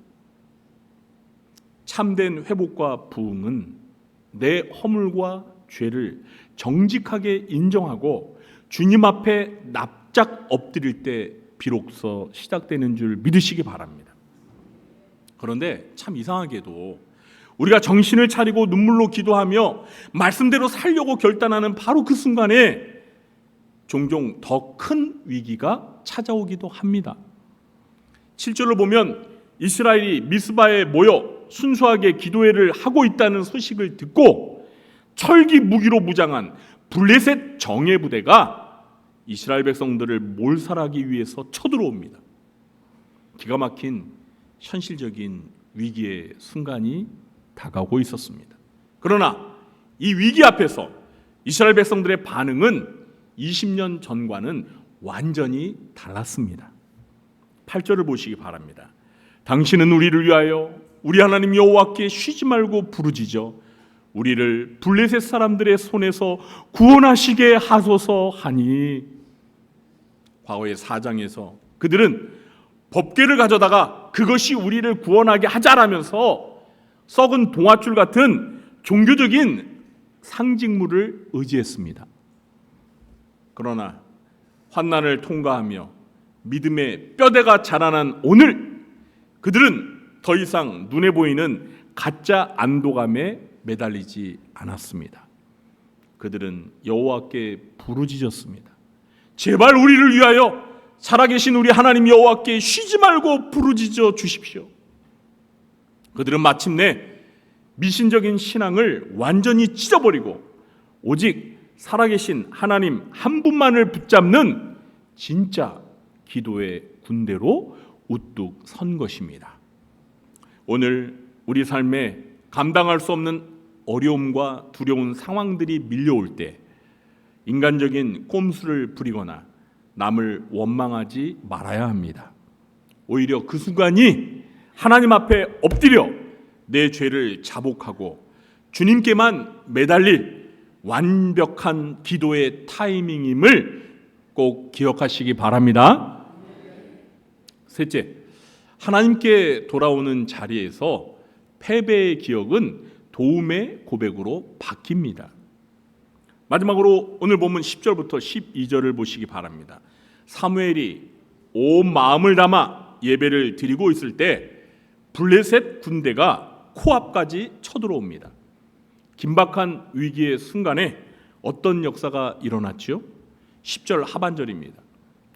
참된 회복과 부흥은 내 허물과 죄를 정직하게 인정하고 주님 앞에 납작 엎드릴 때 비로소 시작되는 줄 믿으시기 바랍니다. 그런데 참 이상하게도 우리가 정신을 차리고 눈물로 기도하며 말씀대로 살려고 결단하는 바로 그 순간에 종종 더 큰 위기가 찾아오기도 합니다. 7절을 보면 이스라엘이 미스바에 모여 순수하게 기도회를 하고 있다는 소식을 듣고 철기 무기로 무장한 블레셋 정예 부대가 이스라엘 백성들을 몰살하기 위해서 쳐들어옵니다. 기가 막힌 현실적인 위기의 순간이 다가오고 있었습니다. 그러나 이 위기 앞에서 이스라엘 백성들의 반응은 20년 전과는 완전히 달랐습니다. 8절을 보시기 바랍니다. 당신은 우리를 위하여 우리 하나님 여호와께 쉬지 말고 부르짖어 우리를 블레셋 사람들의 손에서 구원하시게 하소서 하니. 과거의 4장에서 그들은 법궤를 가져다가 그것이 우리를 구원하게 하자라면서 썩은 동아줄 같은 종교적인 상징물을 의지했습니다. 그러나 환난을 통과하며 믿음의 뼈대가 자라난 오늘, 그들은 더 이상 눈에 보이는 가짜 안도감에 매달리지 않았습니다. 그들은 여호와께 부르짖었습니다. 제발 우리를 위하여 살아계신 우리 하나님 여호와께 쉬지 말고 부르짖어 주십시오. 그들은 마침내 미신적인 신앙을 완전히 찢어버리고 오직 살아계신 하나님 한 분만을 붙잡는 진짜 기도의 군대로 우뚝 선 것입니다. 오늘 우리 삶에 감당할 수 없는 어려움과 두려운 상황들이 밀려올 때 인간적인 꼼수를 부리거나 남을 원망하지 말아야 합니다. 오히려 그 순간이 하나님 앞에 엎드려 내 죄를 자복하고 주님께만 매달릴 완벽한 기도의 타이밍임을 꼭 기억하시기 바랍니다. 셋째, 하나님께 돌아오는 자리에서 패배의 기억은 도움의 고백으로 바뀝니다. 마지막으로 오늘 본문 10절부터 12절을 보시기 바랍니다. 사무엘이 온 마음을 담아 예배를 드리고 있을 때 블레셋 군대가 코앞까지 쳐들어옵니다. 긴박한 위기의 순간에 어떤 역사가 일어났지요? 10절 하반절입니다.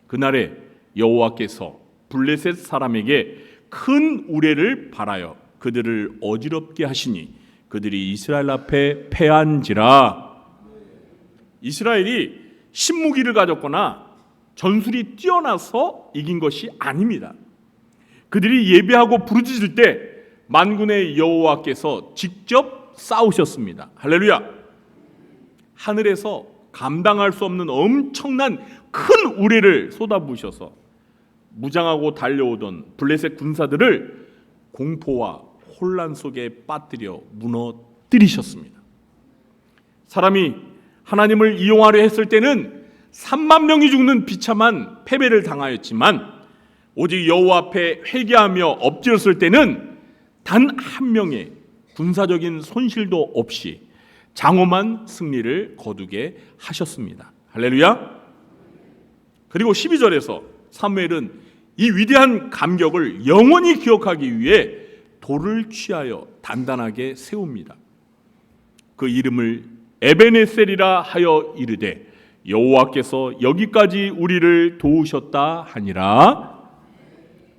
그날에 여호와께서 블레셋 사람에게 큰 우레를 발하여 그들을 어지럽게 하시니 그들이 이스라엘 앞에 패한지라. 이스라엘이 신무기를 가졌거나 전술이 뛰어나서 이긴 것이 아닙니다. 그들이 예배하고 부르짖을 때 만군의 여호와께서 직접 싸우셨습니다. 할렐루야. 하늘에서 감당할 수 없는 엄청난 큰 우레를 쏟아부으셔서 무장하고 달려오던 블레셋 군사들을 공포와 혼란 속에 빠뜨려 무너뜨리셨습니다. 사람이 하나님을 이용하려 했을 때는 3만 명이 죽는 비참한 패배를 당하였지만 오직 여호와 앞에 회개하며 엎드렸을 때는 단 한 명의 군사적인 손실도 없이 장엄한 승리를 거두게 하셨습니다. 할렐루야. 그리고 12절에서 사무엘은 이 위대한 감격을 영원히 기억하기 위해 돌을 취하여 단단하게 세웁니다. 그 이름을 에베네셀이라 하여 이르되 여호와께서 여기까지 우리를 도우셨다 하니라.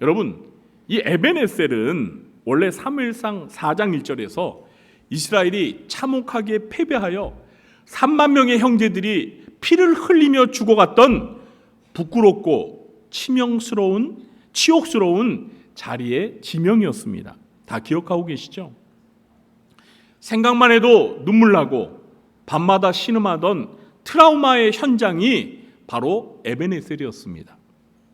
여러분, 이 에베네셀은 원래 사무엘상 4장 1절에서 이스라엘이 참혹하게 패배하여 3만 명의 형제들이 피를 흘리며 죽어갔던 부끄럽고 치욕스러운 자리의 지명이었습니다. 다 기억하고 계시죠? 생각만 해도 눈물 나고 밤마다 신음하던 트라우마의 현장이 바로 에베네셀이었습니다.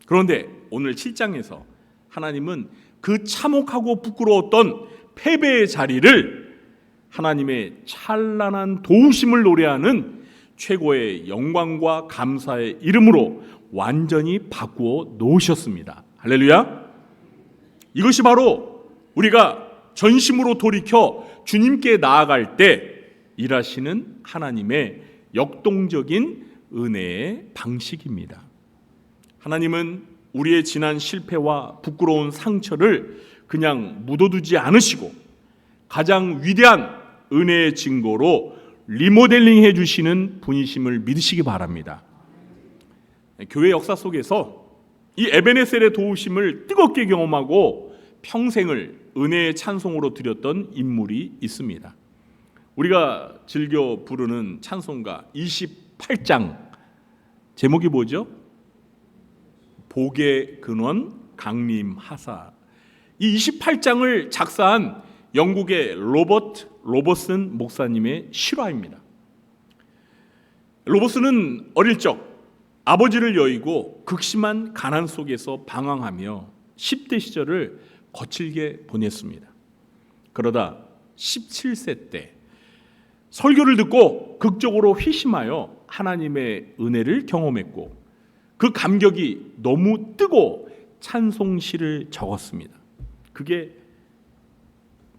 그런데 오늘 7장에서 하나님은 그 참혹하고 부끄러웠던 패배의 자리를 하나님의 찬란한 도우심을 노래하는 최고의 영광과 감사의 이름으로 완전히 바꾸어 놓으셨습니다. 할렐루야. 이것이 바로 우리가 전심으로 돌이켜 주님께 나아갈 때 일하시는 하나님의 역동적인 은혜의 방식입니다. 하나님은 우리의 지난 실패와 부끄러운 상처를 그냥 묻어두지 않으시고 가장 위대한 은혜의 증거로 리모델링 해주시는 분이심을 믿으시기 바랍니다. 교회 역사 속에서 이 에베네셀의 도우심을 뜨겁게 경험하고 평생을 은혜의 찬송으로 드렸던 인물이 있습니다. 우리가 즐겨 부르는 찬송가 28장 제목이 뭐죠? 복의 근원 강림하사. 이 28장을 작사한 영국의 로버슨 목사님의 실화입니다. 로버슨은 어릴 적 아버지를 여의고 극심한 가난 속에서 방황하며 10대 시절을 거칠게 보냈습니다. 그러다 17세 때 설교를 듣고 극적으로 회심하여 하나님의 은혜를 경험했고 그 감격이 너무 뜨고 찬송시를 적었습니다. 그게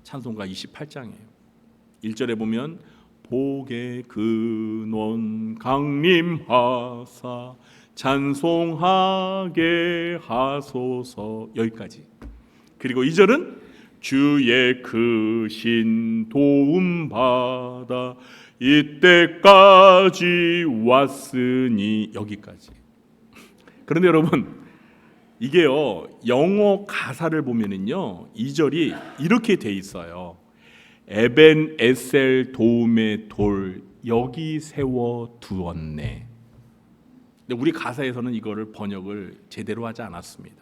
찬송가 28장이에요. 1절에 보면 복의 근원 강림하사 찬송하게 하소서, 여기까지. 그리고 2절은 주의 크신 도움 받아 이때까지 왔으니, 여기까지. 그런데 여러분, 이게요, 영어 가사를 보면은요 2절이 이렇게 돼 있어요. 에벤에셀 도움의 돌 여기 세워 두었네. 근데 우리 가사에서는 이거를 번역을 제대로 하지 않았습니다.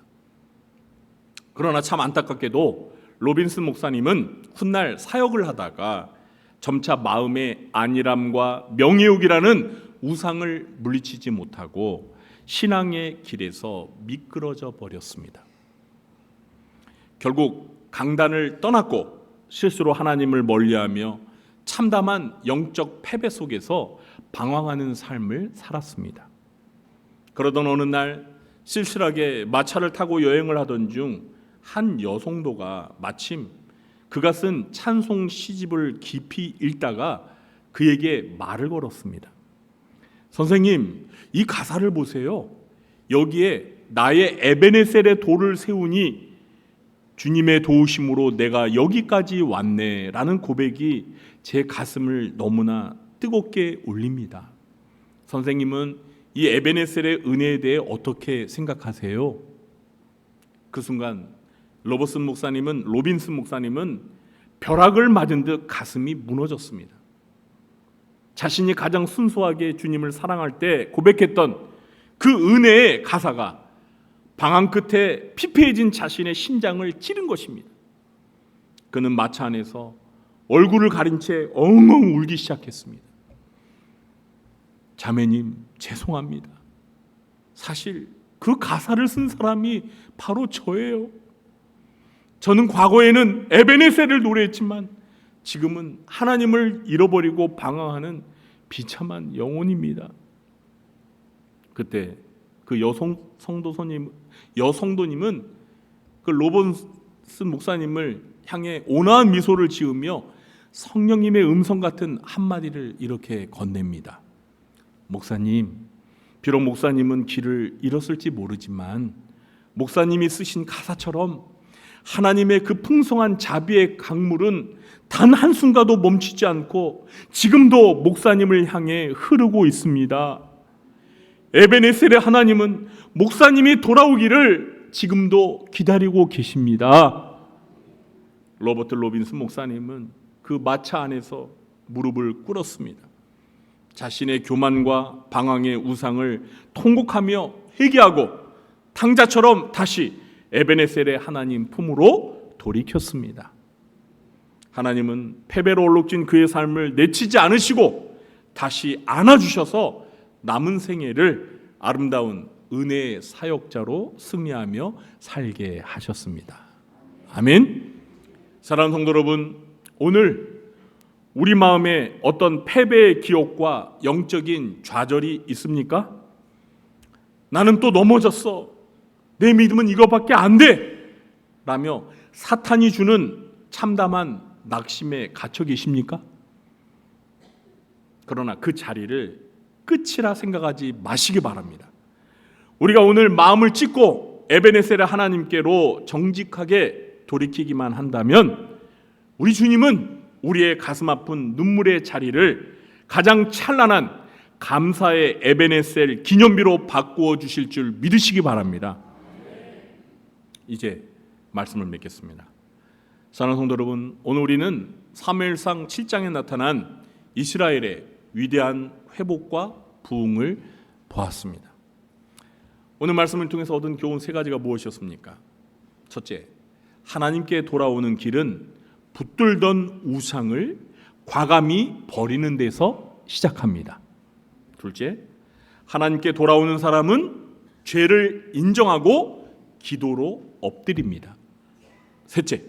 그러나 참 안타깝게도 로빈슨 목사님은 훗날 사역을 하다가 점차 마음의 안일함과 명예욕이라는 우상을 물리치지 못하고 신앙의 길에서 미끄러져 버렸습니다. 결국 강단을 떠났고 실수로 하나님을 멀리하며 참담한 영적 패배 속에서 방황하는 삶을 살았습니다. 그러던 어느 날 쓸쓸하게 마차를 타고 여행을 하던 중 한 여성도가 마침 그가 쓴 찬송 시집을 깊이 읽다가 그에게 말을 걸었습니다. 선생님, 이 가사를 보세요. 여기에 나의 에베네셀의 돌을 세우니 주님의 도우심으로 내가 여기까지 왔네 라는 고백이 제 가슴을 너무나 뜨겁게 울립니다. 선생님은 이 에베네셀의 은혜에 대해 어떻게 생각하세요? 그 순간 로빈슨 목사님은 벼락을 맞은 듯 가슴이 무너졌습니다. 자신이 가장 순수하게 주님을 사랑할 때 고백했던 그 은혜의 가사가 방황 끝에 피폐해진 자신의 심장을 찌른 것입니다. 그는 마차 안에서 얼굴을 가린 채 엉엉 울기 시작했습니다. 자매님, 죄송합니다. 사실 그 가사를 쓴 사람이 바로 저예요. 저는 과거에는 에베네셀을 노래했지만 지금은 하나님을 잃어버리고 방황하는 비참한 영혼입니다. 그때 그 여성도님은 그 로빈슨 목사님을 향해 온화한 미소를 지으며 성령님의 음성 같은 한마디를 이렇게 건넵니다. 목사님, 비록 목사님은 길을 잃었을지 모르지만 목사님이 쓰신 가사처럼 하나님의 그 풍성한 자비의 강물은 단 한순간도 멈추지 않고 지금도 목사님을 향해 흐르고 있습니다. 에베네셀의 하나님은 목사님이 돌아오기를 지금도 기다리고 계십니다. 로버트 로빈슨 목사님은 그 마차 안에서 무릎을 꿇었습니다. 자신의 교만과 방황의 우상을 통곡하며 회개하고 탕자처럼 다시 에베네셀의 하나님 품으로 돌이켰습니다. 하나님은 패배로 얼룩진 그의 삶을 내치지 않으시고 다시 안아주셔서 남은 생애를 아름다운 은혜의 사역자로 승리하며 살게 하셨습니다. 아멘. 사랑하는 성도 여러분, 오늘 우리 마음에 어떤 패배의 기억과 영적인 좌절이 있습니까? 나는 또 넘어졌어. 내 믿음은 이거밖에 안 돼! 라며 사탄이 주는 참담한 낙심에 갇혀 계십니까? 그러나 그 자리를 끝이라 생각하지 마시기 바랍니다. 우리가 오늘 마음을 찢고 에베네셀의 하나님께로 정직하게 돌이키기만 한다면 우리 주님은 우리의 가슴 아픈 눈물의 자리를 가장 찬란한 감사의 에베네셀 기념비로 바꾸어 주실 줄 믿으시기 바랍니다. 이제 말씀을 맺겠습니다. 사랑하는 성도 여러분, 오늘 우리는 사무엘상 7장에 나타난 이스라엘의 위대한 회복과 부흥을 보았습니다. 오늘 말씀을 통해서 얻은 교훈 세 가지가 무엇이었습니까? 첫째, 하나님께 돌아오는 길은 붙들던 우상을 과감히 버리는 데서 시작합니다. 둘째, 하나님께 돌아오는 사람은 죄를 인정하고 기도로 엎드립니다. 셋째,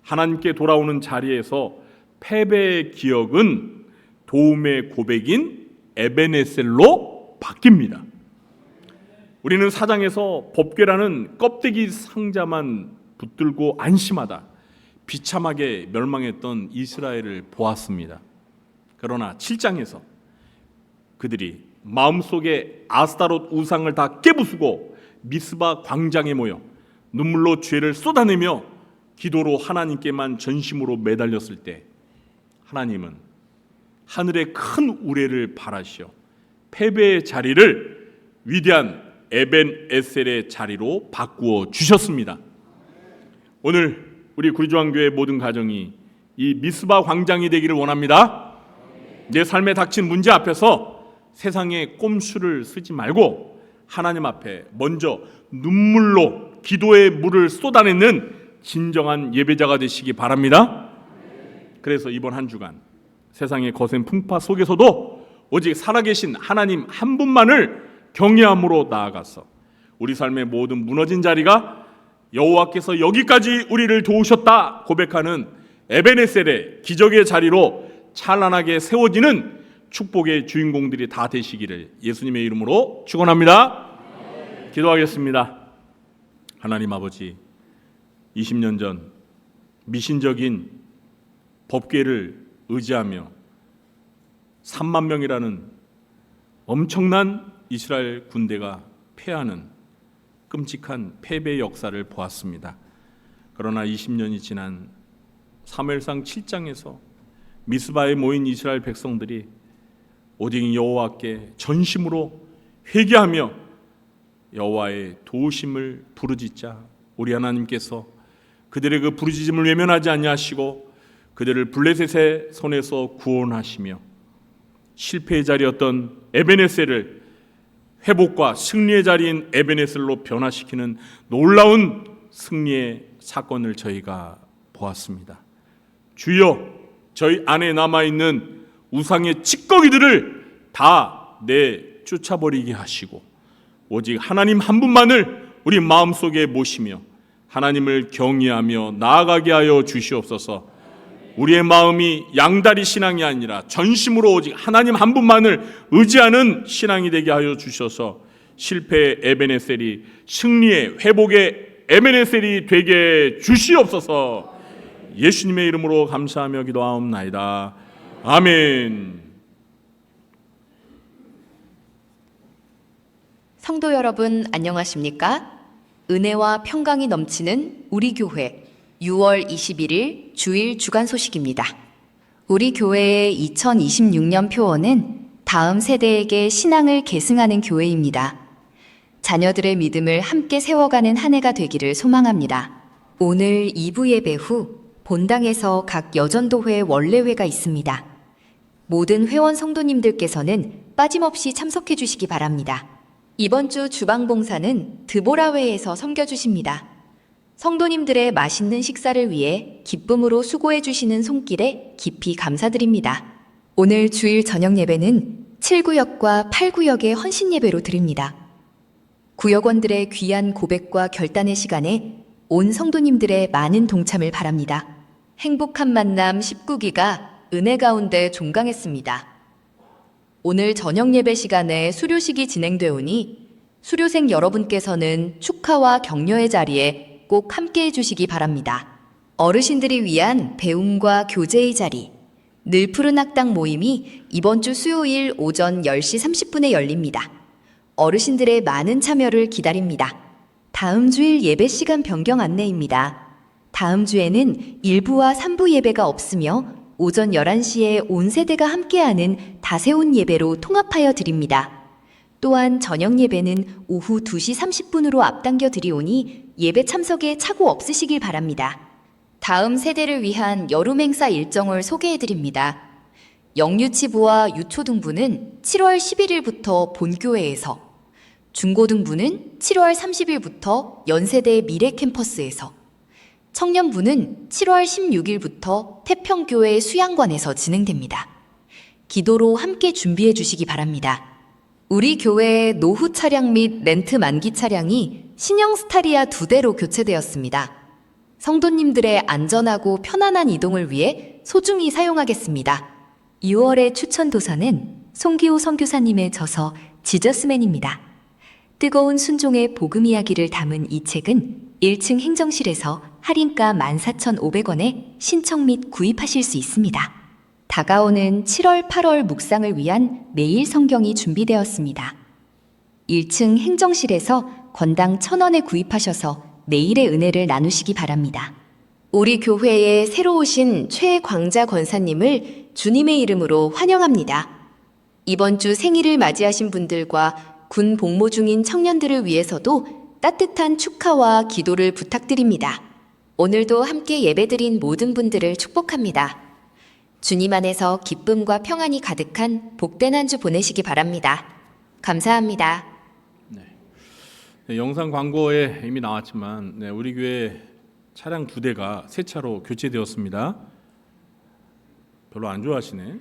하나님께 돌아오는 자리에서 패배의 기억은 도움의 고백인 에베네셀로 바뀝니다. 우리는 사장에서 법궤라는 껍데기 상자만 붙들고 안심하다 비참하게 멸망했던 이스라엘을 보았습니다. 그러나 7장에서 그들이 마음속에 아스타롯 우상을 다 깨부수고 미스바 광장에 모여 눈물로 죄를 쏟아내며 기도로 하나님께만 전심으로 매달렸을 때 하나님은 하늘의 큰 우레를 바라시어 패배의 자리를 위대한 에벤에셀의 자리로 바꾸어 주셨습니다. 오늘 우리 구리조항교회 모든 가정이 이 미스바 광장이 되기를 원합니다. 내 삶에 닥친 문제 앞에서 세상의 꼼수를 쓰지 말고 하나님 앞에 먼저 눈물로 기도의 물을 쏟아내는 진정한 예배자가 되시기 바랍니다. 그래서 이번 한 주간 세상의 거센 풍파 속에서도 오직 살아계신 하나님 한 분만을 경외함으로 나아가서 우리 삶의 모든 무너진 자리가 여호와께서 여기까지 우리를 도우셨다 고백하는 에베네셀의 기적의 자리로 찬란하게 세워지는 축복의 주인공들이 다 되시기를 예수님의 이름으로 축원합니다. 기도하겠습니다. 하나님 아버지, 20년 전 미신적인 법궤를 의지하며 3만 명이라는 엄청난 이스라엘 군대가 패하는 끔찍한 패배의 역사를 보았습니다. 그러나 20년이 지난 사무엘상 7장에서 미스바에 모인 이스라엘 백성들이 오직 여호와께 전심으로 회개하며 여호와의 도우심을 부르짖자 우리 하나님께서 그들의 그 부르짖음을 외면하지 아니하시고 그들을 블레셋의 손에서 구원하시며 실패의 자리였던 에베네셀을 회복과 승리의 자리인 에베네셀로 변화시키는 놀라운 승리의 사건을 저희가 보았습니다. 주여, 저희 안에 남아있는 우상의 찌꺼기들을 다 쫓아버리게 하시고 오직 하나님 한 분만을 우리 마음속에 모시며 하나님을 경외하며 나아가게 하여 주시옵소서. 우리의 마음이 양다리 신앙이 아니라 전심으로 오직 하나님 한 분만을 의지하는 신앙이 되게 하여 주셔서 실패의 에베네셀이 승리의 회복의 에베네셀이 되게 주시옵소서. 예수님의 이름으로 감사하며 기도하옵나이다. 아멘. 성도 여러분 안녕하십니까? 은혜와 평강이 넘치는 우리 교회 6월 21일 주일 주간 소식입니다. 우리 교회의 2026년 표어는 다음 세대에게 신앙을 계승하는 교회입니다. 자녀들의 믿음을 함께 세워가는 한 해가 되기를 소망합니다. 오늘 2부 예배 후 본당에서 각 여전도회 원래회가 있습니다. 모든 회원 성도님들께서는 빠짐없이 참석해 주시기 바랍니다. 이번 주 주방봉사는 드보라회에서 섬겨주십니다. 성도님들의 맛있는 식사를 위해 기쁨으로 수고해 주시는 손길에 깊이 감사드립니다. 오늘 주일 저녁 예배는 7구역과 8구역의 헌신 예배로 드립니다. 구역원들의 귀한 고백과 결단의 시간에 온 성도님들의 많은 동참을 바랍니다. 행복한 만남 19기가 은혜 가운데 종강했습니다. 오늘 저녁 예배 시간에 수료식이 진행되오니 수료생 여러분께서는 축하와 격려의 자리에 꼭 함께해 주시기 바랍니다. 어르신들이 위한 배움과 교제의 자리, 늘 푸른 학당 모임이 이번 주 수요일 오전 10시 30분에 열립니다. 어르신들의 많은 참여를 기다립니다. 다음 주일 예배 시간 변경 안내입니다. 다음 주에는 1부와 3부 예배가 없으며 오전 11시에 온 세대가 함께하는 다세온 예배로 통합하여 드립니다. 또한 저녁 예배는 오후 2시 30분으로 앞당겨 드리오니 예배 참석에 착오 없으시길 바랍니다. 다음 세대를 위한 여름 행사 일정을 소개해 드립니다. 영유치부와 유초등부는 7월 11일부터 본교회에서, 중고등부는 7월 30일부터 연세대 미래캠퍼스에서, 청년부는 7월 16일부터 태평교회 수양관에서 진행됩니다. 기도로 함께 준비해 주시기 바랍니다. 우리 교회의 노후 차량 및 렌트 만기 차량이 신형 스타리아 2대로 교체되었습니다. 성도님들의 안전하고 편안한 이동을 위해 소중히 사용하겠습니다. 6월의 추천 도서는 송기호 선교사님의 저서 지저스맨입니다. 뜨거운 순종의 복음 이야기를 담은 이 책은 1층 행정실에서 할인가 14,500원에 신청 및 구입하실 수 있습니다. 다가오는 7월, 8월 묵상을 위한 매일 성경이 준비되었습니다. 1층 행정실에서 권당 1,000원에 구입하셔서 내일의 은혜를 나누시기 바랍니다. 우리 교회에 새로 오신 최광자 권사님을 주님의 이름으로 환영합니다. 이번 주 생일을 맞이하신 분들과 군 복무 중인 청년들을 위해서도 따뜻한 축하와 기도를 부탁드립니다. 오늘도 함께 예배드린 모든 분들을 축복합니다. 주님 안에서 기쁨과 평안이 가득한 복된 한 주 보내시기 바랍니다. 감사합니다. 네, 영상 광고에 이미 나왔지만 우리 교회 차량 2대가 새 차로 교체되었습니다. 별로 안 좋아하시네.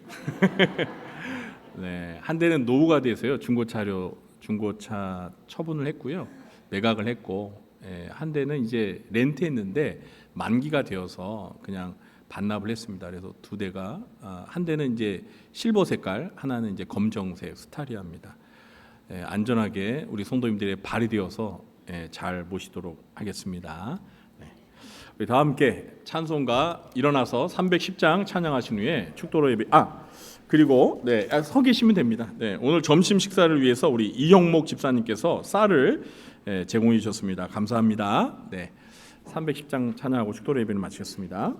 네, 한 대는 노후가 돼서요. 중고차 처분을 했고요. 매각을 했고, 한 대는 이제 렌트했는데 만기가 되어서 그냥 반납을 했습니다. 그래서 2대가, 한 대는 이제 실버 색깔, 하나는 이제 검정색 스타리아입니다. 안전하게 우리 성도님들의 발휘되어서 잘 모시도록 하겠습니다. 우리 다 함께 찬송가 일어나서 310장 찬양하신 후에 축도로 예배. 그리고 서 계시면 됩니다. 오늘 점심 식사를 위해서 우리 이형목 집사님께서 쌀을 제공해 주셨습니다. 감사합니다. 310장 찬양하고 축도로 예배를 마치겠습니다.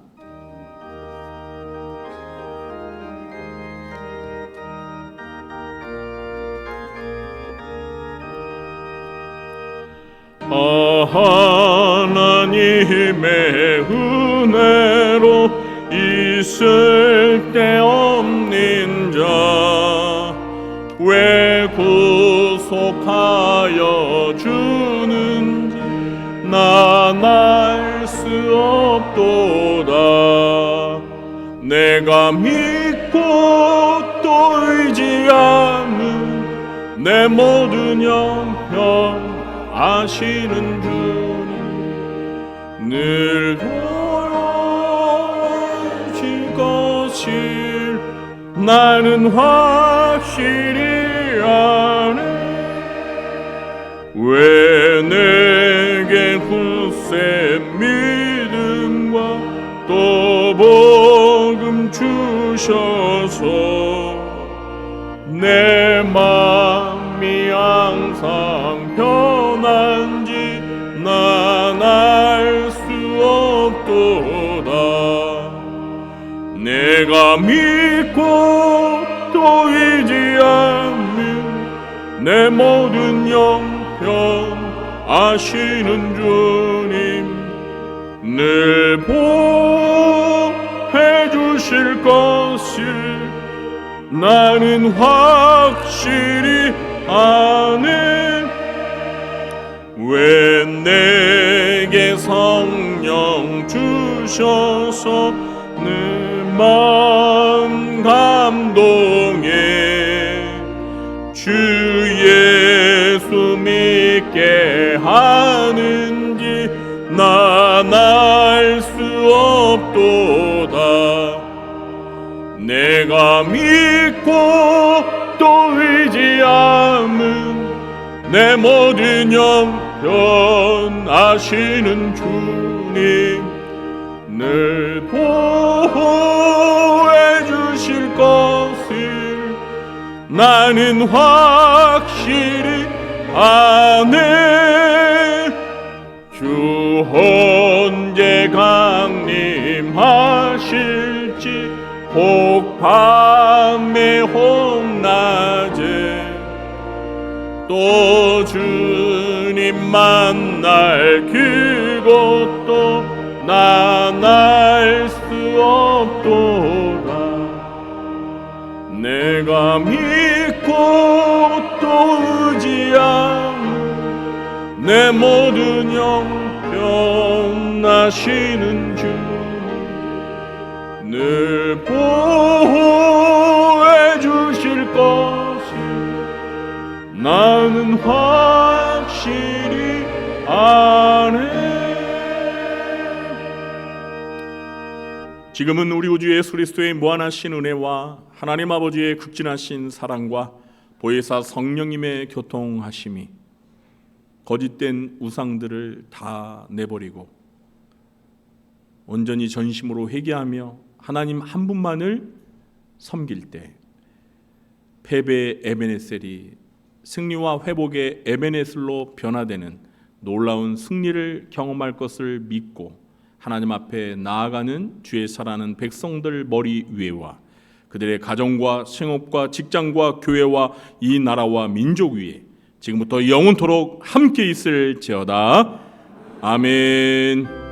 하나님의 은혜로 있을 데 없는 자 왜 구속하여 주는지 난 알 수 없도다. 내가 믿고 또 의지하는 내 모든 영혼 아시는 주님 늘 돌아오실 것을 나는 확실히 아네. 왜 내게 굳세 믿음과 또 복음 주셔서 내 맘이 항상 편한지 난 알 수 없도다. 내가 믿고 또 의지하는 내 모든 영혼 아시는 주님 늘 보호해 주실 것을 나는 확실히 아네. 왜 내게 성령 주셔서 내 마음 감동해 주 예수 믿게 하는지 난 알 수 없도다. 내가 믿고 또 의지하는 내 모든 영혼 아시는 주님 늘 보호해 주실 것을 나는 확실히 아네. 주 언제 강림하실지 혹 밤에 혹 낮에 또 주님 만날 그곳도 난 알 수 없도다. 내가 믿고 또 의지하는 내 모든 형편하시는 주 늘 보호해 주실 것을 나는 확실히 아네. 지금은 우리 구주 예수 그리스도의 무한하신 은혜와 하나님 아버지의 극진하신 사랑과 보혜사 성령님의 교통하심이 거짓된 우상들을 다 내버리고 온전히 전심으로 회개하며 하나님 한 분만을 섬길 때 패배의 에베네셀이 승리와 회복의 에베네셀로 변화되는 놀라운 승리를 경험할 것을 믿고 하나님 앞에 나아가는 주의 사랑하는 백성들 머리 위에와 그들의 가정과 생업과 직장과 교회와 이 나라와 민족 위에 지금부터 영원토록 함께 있을지어다. 아멘.